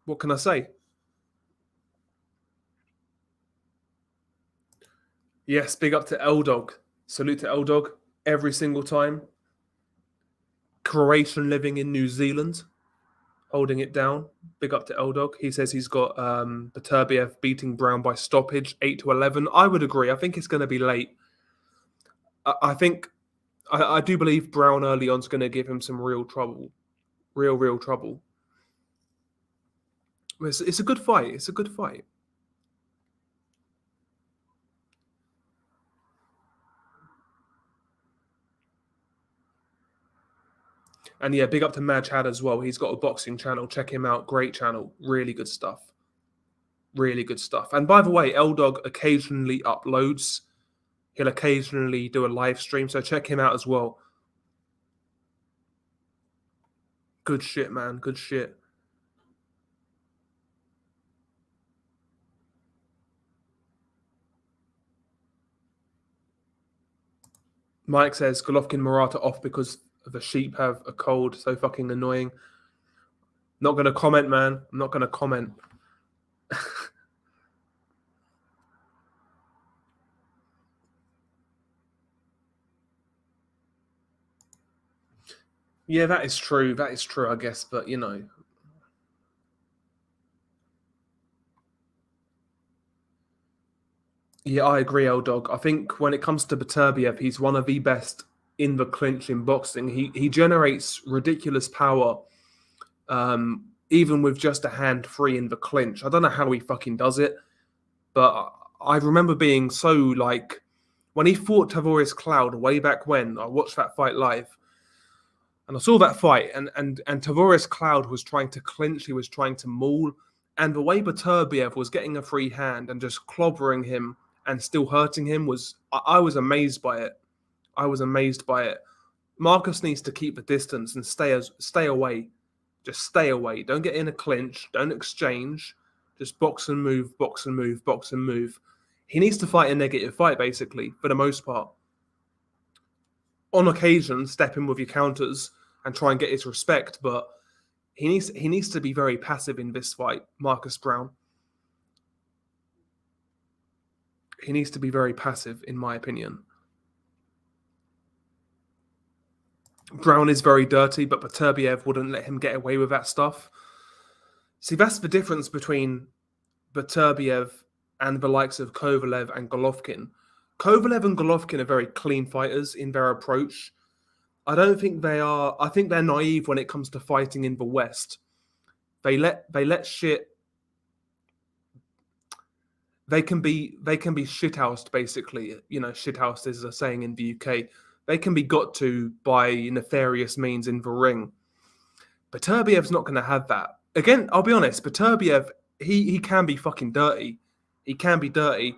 What can I say? Yes, big up to L-Dog. Salute to L-Dog every single time. Croatian living in New Zealand, holding it down. Big up to L-Dog. He says he's got Beterbiev beating Browne by stoppage, 8-11. I would agree. I think it's going to be late. I do believe Browne early on is going to give him some real trouble. Real trouble. It's a good fight. It's a good fight. And yeah, big up to Madge Had as well. He's got a boxing channel. Check him out. Great channel. Really good stuff. Really good stuff. And by the way, L-Dog occasionally uploads. He'll occasionally do a live stream. So check him out as well. Good shit, man. Good shit. Mike says Golovkin Murata off because the sheep have a cold. So fucking annoying. Not going to comment, man. I'm not going to comment. Yeah, that is true. That is true, I guess. But yeah, I agree, L Dog. I think when it comes to Beterbiev, he's one of the best in the clinch in boxing. He generates ridiculous power, even with just a hand free in the clinch. I don't know how he fucking does it, but I remember being so like when he fought Tavoris Cloud way back when. I watched that fight live, and I saw that fight, and Tavoris Cloud was trying to clinch, he was trying to maul, and the way Beterbiev was getting a free hand and just clobbering him and still hurting him was I was amazed by it. I was amazed by it. Marcus needs to keep the distance and stay away. Just stay away. Don't get in a clinch. Don't exchange. Just box and move, box and move, box and move. He needs to fight a negative fight, basically, for the most part. On occasion, step in with your counters and try and get his respect, but he needs to be very passive in this fight, Marcus Browne. He needs to be very passive, in my opinion. Browne is very dirty, but Beterbiev wouldn't let him get away with that stuff. See, that's the difference between Beterbiev and the likes of Kovalev and Golovkin. Kovalev and Golovkin are very clean fighters in their approach. I don't think they are. I think they're naive when it comes to fighting in the West. They let shit. They can be shithoused, basically. Shithoused is a saying in the UK. They can be got to by nefarious means in the ring. Beterbiev's not going to have that. Again, I'll be honest. Beterbiev, he can be fucking dirty. He can be dirty,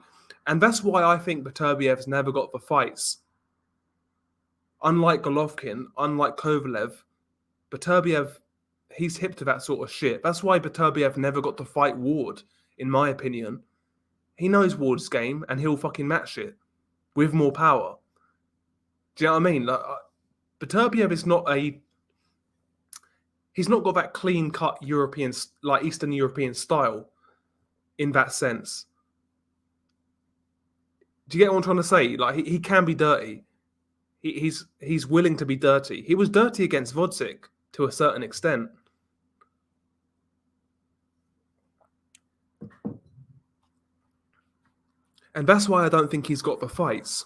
and that's why I think Beterbiev's never got the fights. Unlike Golovkin, unlike Kovalev, Beterbiev, he's hip to that sort of shit. That's why Beterbiev never got to fight Ward, in my opinion. He knows Ward's game, and he'll fucking match it with more power. Do you know what I mean? Like, Beterbiev is not a. He's not got that clean cut European, like Eastern European style, in that sense. Do you get what I'm trying to say? Like he can be dirty. He's willing to be dirty. He was dirty against Vodzik to a certain extent. And that's why I don't think he's got the fights.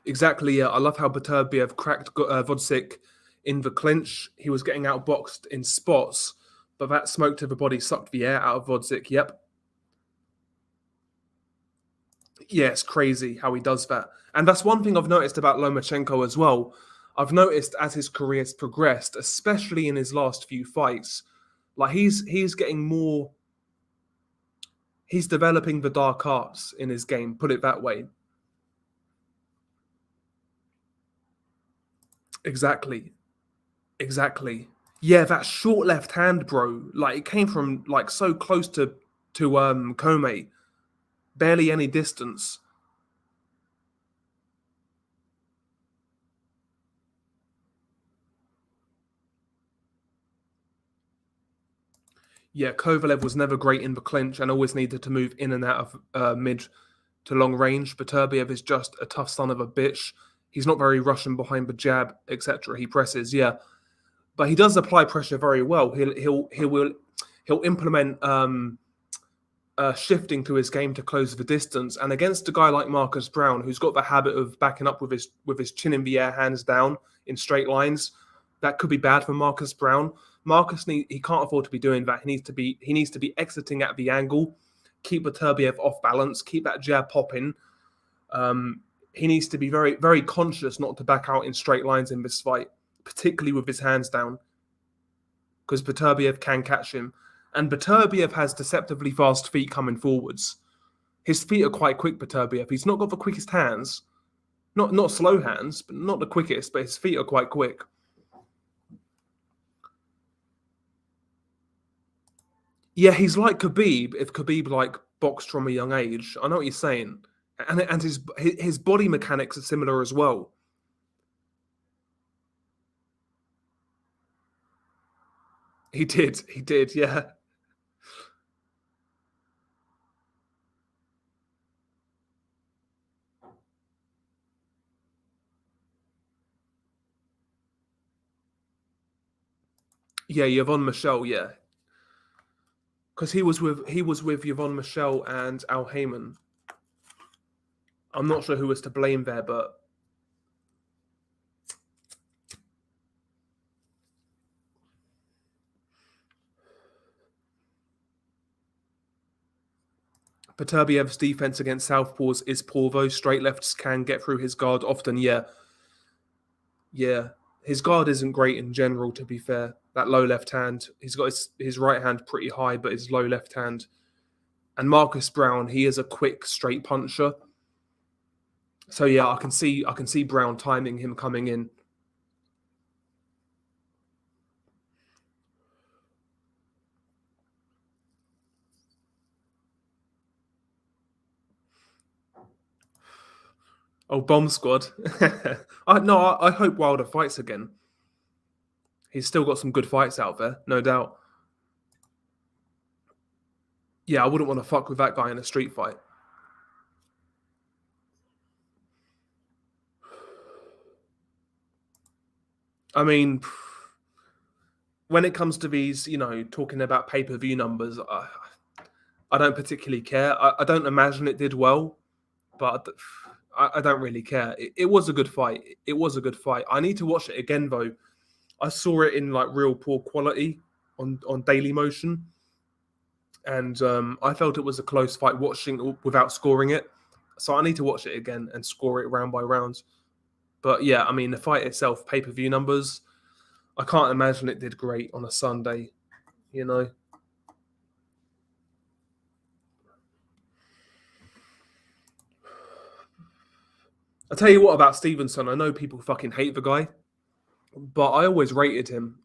Exactly, yeah. I love how Beterbiev cracked Vodzik in the clinch. He was getting outboxed in spots, but that smoke to the body sucked the air out of Vodzik. Yep. Yeah, it's crazy how he does that. And that's one thing I've noticed about Lomachenko as well. I've noticed as his career's progressed, especially in his last few fights, like he's getting more. He's developing the dark arts in his game. Put it that way. Exactly. Exactly. Yeah, that short left hand, bro. Like it came from like so close to Kome, barely any distance. Yeah, Kovalev was never great in the clinch and always needed to move in and out of mid to long range. Beterbiev is just a tough son of a bitch. He's not very Russian behind the jab, etc. He presses, yeah, but he does apply pressure very well. He'll implement shifting to his game to close the distance. And against a guy like Marcus Browne, who's got the habit of backing up with his chin in the air, hands down in straight lines, that could be bad for Marcus Browne. He can't afford to be doing that. He needs to be exiting at the angle, keep Beterbiev off balance, keep that jab popping. He needs to be very very conscious not to back out in straight lines in this fight, particularly with his hands down, because Beterbiev can catch him. And Beterbiev has deceptively fast feet coming forwards. His feet are quite quick, Beterbiev. He's not got the quickest hands. Not slow hands, but not the quickest, but his feet are quite quick. Yeah, he's like Khabib if Khabib like boxed from a young age. I know what you're saying. And his body mechanics are similar as well. He did, yeah. Yeah, Yvonne Michelle, yeah. Because he was with Yvonne Michelle and Al Heyman. I'm not sure who was to blame there, but Beterbiev's defense against southpaws is poor, though. Straight lefts can get through his guard often, yeah. Yeah. His guard isn't great in general, to be fair. That low left hand, he's got his right hand pretty high, but his low left hand. And Marcus Browne, he is a quick straight puncher. So yeah, I can see Browne timing him coming in. Oh, Bomb Squad. I hope Wilder fights again. He's still got some good fights out there, no doubt. Yeah, I wouldn't want to fuck with that guy in a street fight. I mean, when it comes to these, talking about pay-per-view numbers, I don't particularly care. I don't imagine it did well, but I don't really care. It was a good fight. It was a good fight. I need to watch it again, though. I saw it in like real poor quality on Daily Motion, and I felt it was a close fight watching it without scoring it. So I need to watch it again and score it round by round. But yeah, I mean, the fight itself, pay-per-view numbers, I can't imagine it did great on a Sunday, I'll tell you what about Stevenson. I know people fucking hate the guy, but I always rated him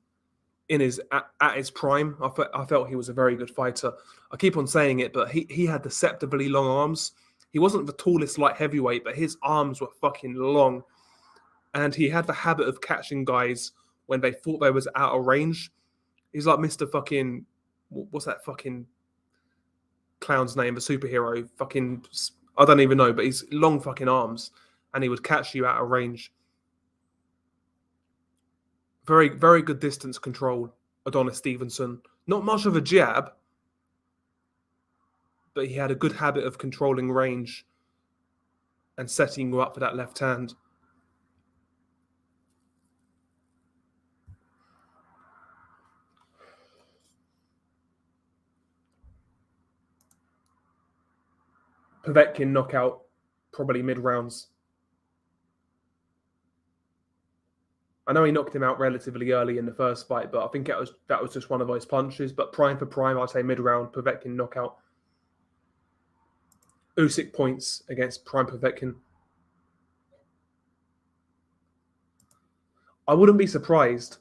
in at his prime. I felt he was a very good fighter. I keep on saying it, but he had deceptively long arms. He wasn't the tallest light heavyweight, but his arms were fucking long. And he had the habit of catching guys when they thought they was out of range. He's like Mr. fucking, what's that fucking clown's name? The superhero, fucking, I don't even know, but he's long fucking arms, and he would catch you out of range. Very, very good distance control, Adonis Stevenson. Not much of a jab, but he had a good habit of controlling range and setting you up for that left hand. Povetkin knockout, probably mid-rounds. I know he knocked him out relatively early in the first fight, but I think that was just one of those punches. But prime for prime, I'd say mid-round, Povetkin knockout. Usyk points against prime Povetkin. I wouldn't be surprised.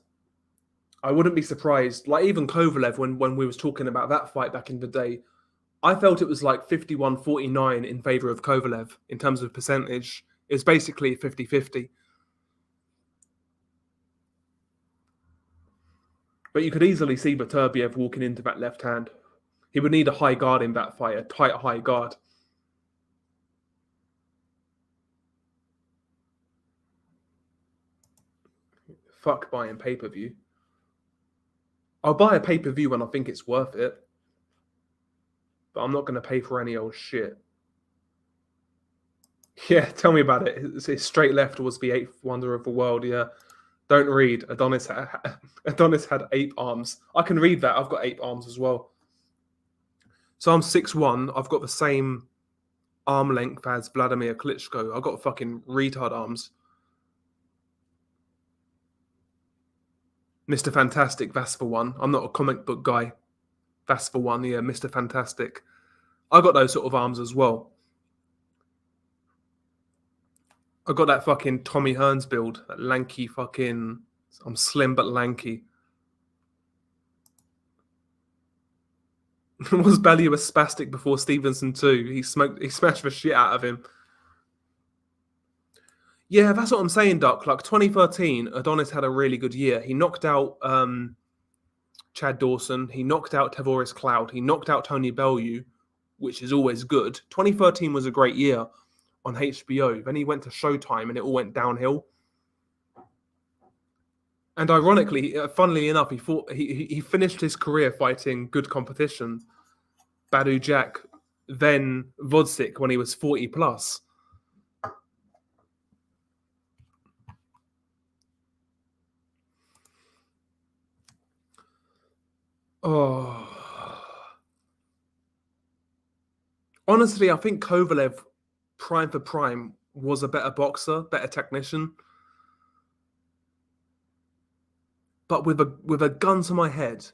Like even Kovalev, when we was talking about that fight back in the day, I felt it was like 51-49 in favor of Kovalev in terms of percentage. It's basically 50-50. But you could easily see Beterbiev walking into that left hand. He would need a high guard in that fight, a tight high guard. Fuck buying pay-per-view. I'll buy a pay-per-view when I think it's worth it. But I'm not going to pay for any old shit. Yeah, tell me about it. His straight left was the eighth wonder of the world, yeah. Don't read. Adonis had ape arms. I can read that. I've got ape arms as well. So I'm 6'1". I've got the same arm length as Vladimir Klitschko. I've got fucking retard arms. Mr. Fantastic, that's the one. I'm not a comic book guy. That's the one, yeah, Mr. Fantastic. I got those sort of arms as well. I got that fucking Tommy Hearns build, that lanky fucking... I'm slim but lanky. Was Bellew a spastic before Stevenson too? He smashed the shit out of him. Yeah, that's what I'm saying, Duck. Like 2013, Adonis had a really good year. He knocked out Chad Dawson. He knocked out Tavoris Cloud. He knocked out Tony Bellew, which is always good. 2013 was a great year on HBO. Then he went to Showtime and it all went downhill. And ironically, funnily enough, he finished his career fighting good competition, Badu Jack, then Vodzik when he was 40 plus. Oh. Honestly, I think Kovalev, prime for prime, was a better boxer, better technician. But with a gun to my head,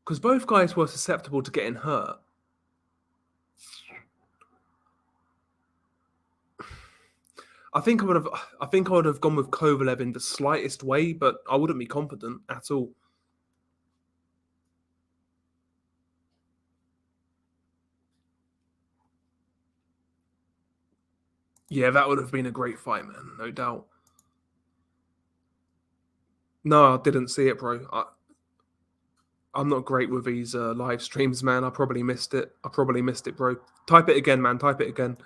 because both guys were susceptible to getting hurt. I think I would have gone with Kovalev in the slightest way, but I wouldn't be confident at all. Yeah, that would have been a great fight, man, no doubt. No, I didn't see it, bro. I'm not great with these live streams, man. I probably missed it. Bro. Type it again, man. Type it again.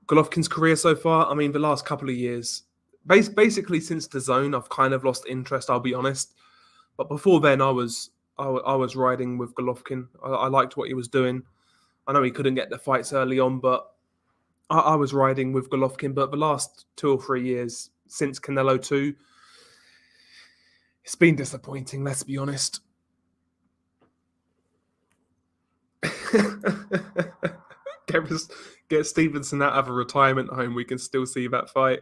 Golovkin's career so far, I mean, the last couple of years, basically since the zone, I've kind of lost interest, I'll be honest. But before then, I was riding with Golovkin. I liked what he was doing. I know he couldn't get the fights early on, but I was riding with Golovkin. But the last 2 or 3 years, since Canelo 2, it's been disappointing, let's be honest. Get Stevenson out of a retirement home. We can still see that fight.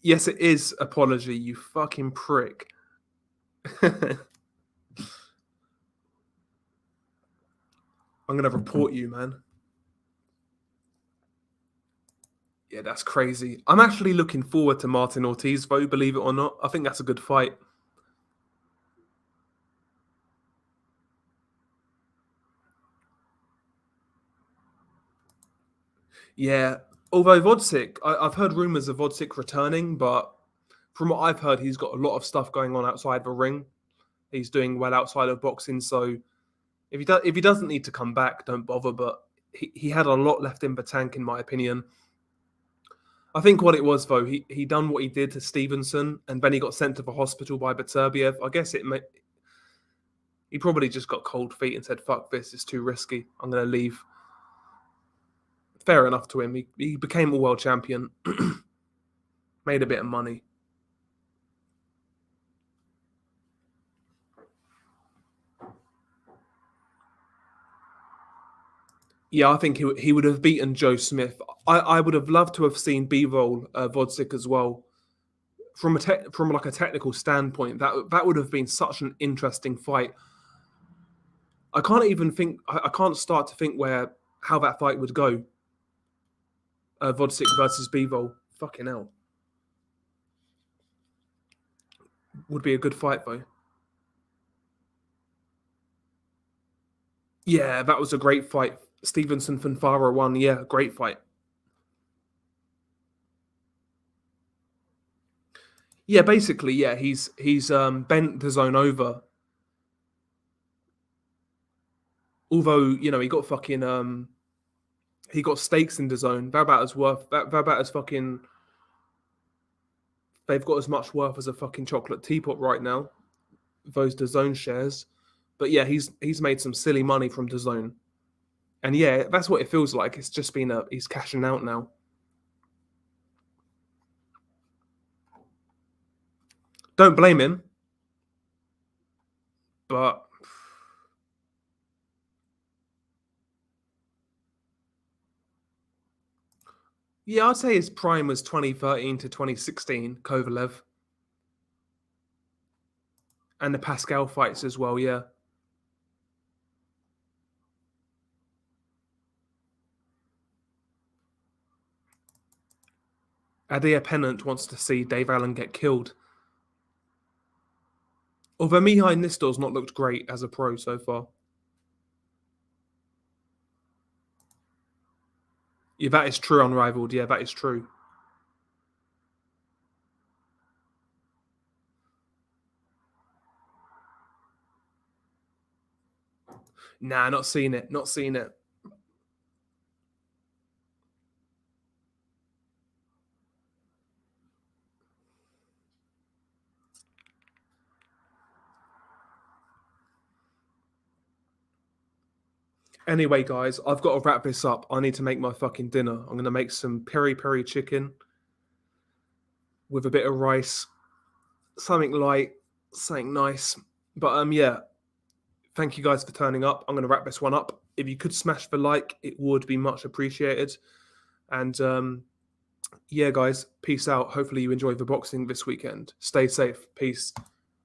Yes, it is. Apology, you fucking prick. I'm gonna report you, man. Yeah, that's crazy. I'm actually looking forward to Martin Ortiz, though, believe it or not. I think that's a good fight. Yeah, although Vodzik, I've heard rumors of Vodzik returning, but from what I've heard, he's got a lot of stuff going on outside the ring. He's doing well outside of boxing, so if he doesn't need to come back, don't bother. But he had a lot left in the tank, in my opinion. I think what it was, though, he done what he did to Stevenson, and then he got sent to the hospital by Beterbiev. I guess he probably just got cold feet and said, "Fuck this, it's too risky. I'm going to leave." Fair enough to him. He became a world champion, made a bit of money. Yeah, I think he would have beaten Joe Smith. I would have loved to have seen B-roll Vodzik as well. From like a technical standpoint, that would have been such an interesting fight. I can't even think. I can't start to think how that fight would go. Vodzik versus B-roll. Fucking hell, would be a good fight though. Yeah, that was a great fight. Stevenson Fanfara won. Yeah, great fight. Yeah, basically, yeah, he's bent the zone over. Although, he got fucking he got stakes in the zone. They're about as worth they're about as fucking they've got as much worth as a fucking chocolate teapot right now. Those DAZN shares. But yeah, he's made some silly money from DAZN. And yeah, that's what it feels like. It's just been he's cashing out now. Don't blame him. But yeah, I'd say his prime was 2013 to 2016, Kovalev. And the Pascal fights as well, yeah. Adia Pennant wants to see Dave Allen get killed. Although Mihai Nistor's not looked great as a pro so far. Yeah, that is true, Unrivaled. Yeah, that is true. Nah, not seen it. Not seen it. Anyway, guys, I've got to wrap this up. I need to make my fucking dinner. I'm going to make some peri-peri chicken with a bit of rice, something light, something nice. But yeah, thank you guys for turning up. I'm going to wrap this one up. If you could smash the like, it would be much appreciated. And yeah, guys, peace out. Hopefully you enjoyed the boxing this weekend. Stay safe. Peace.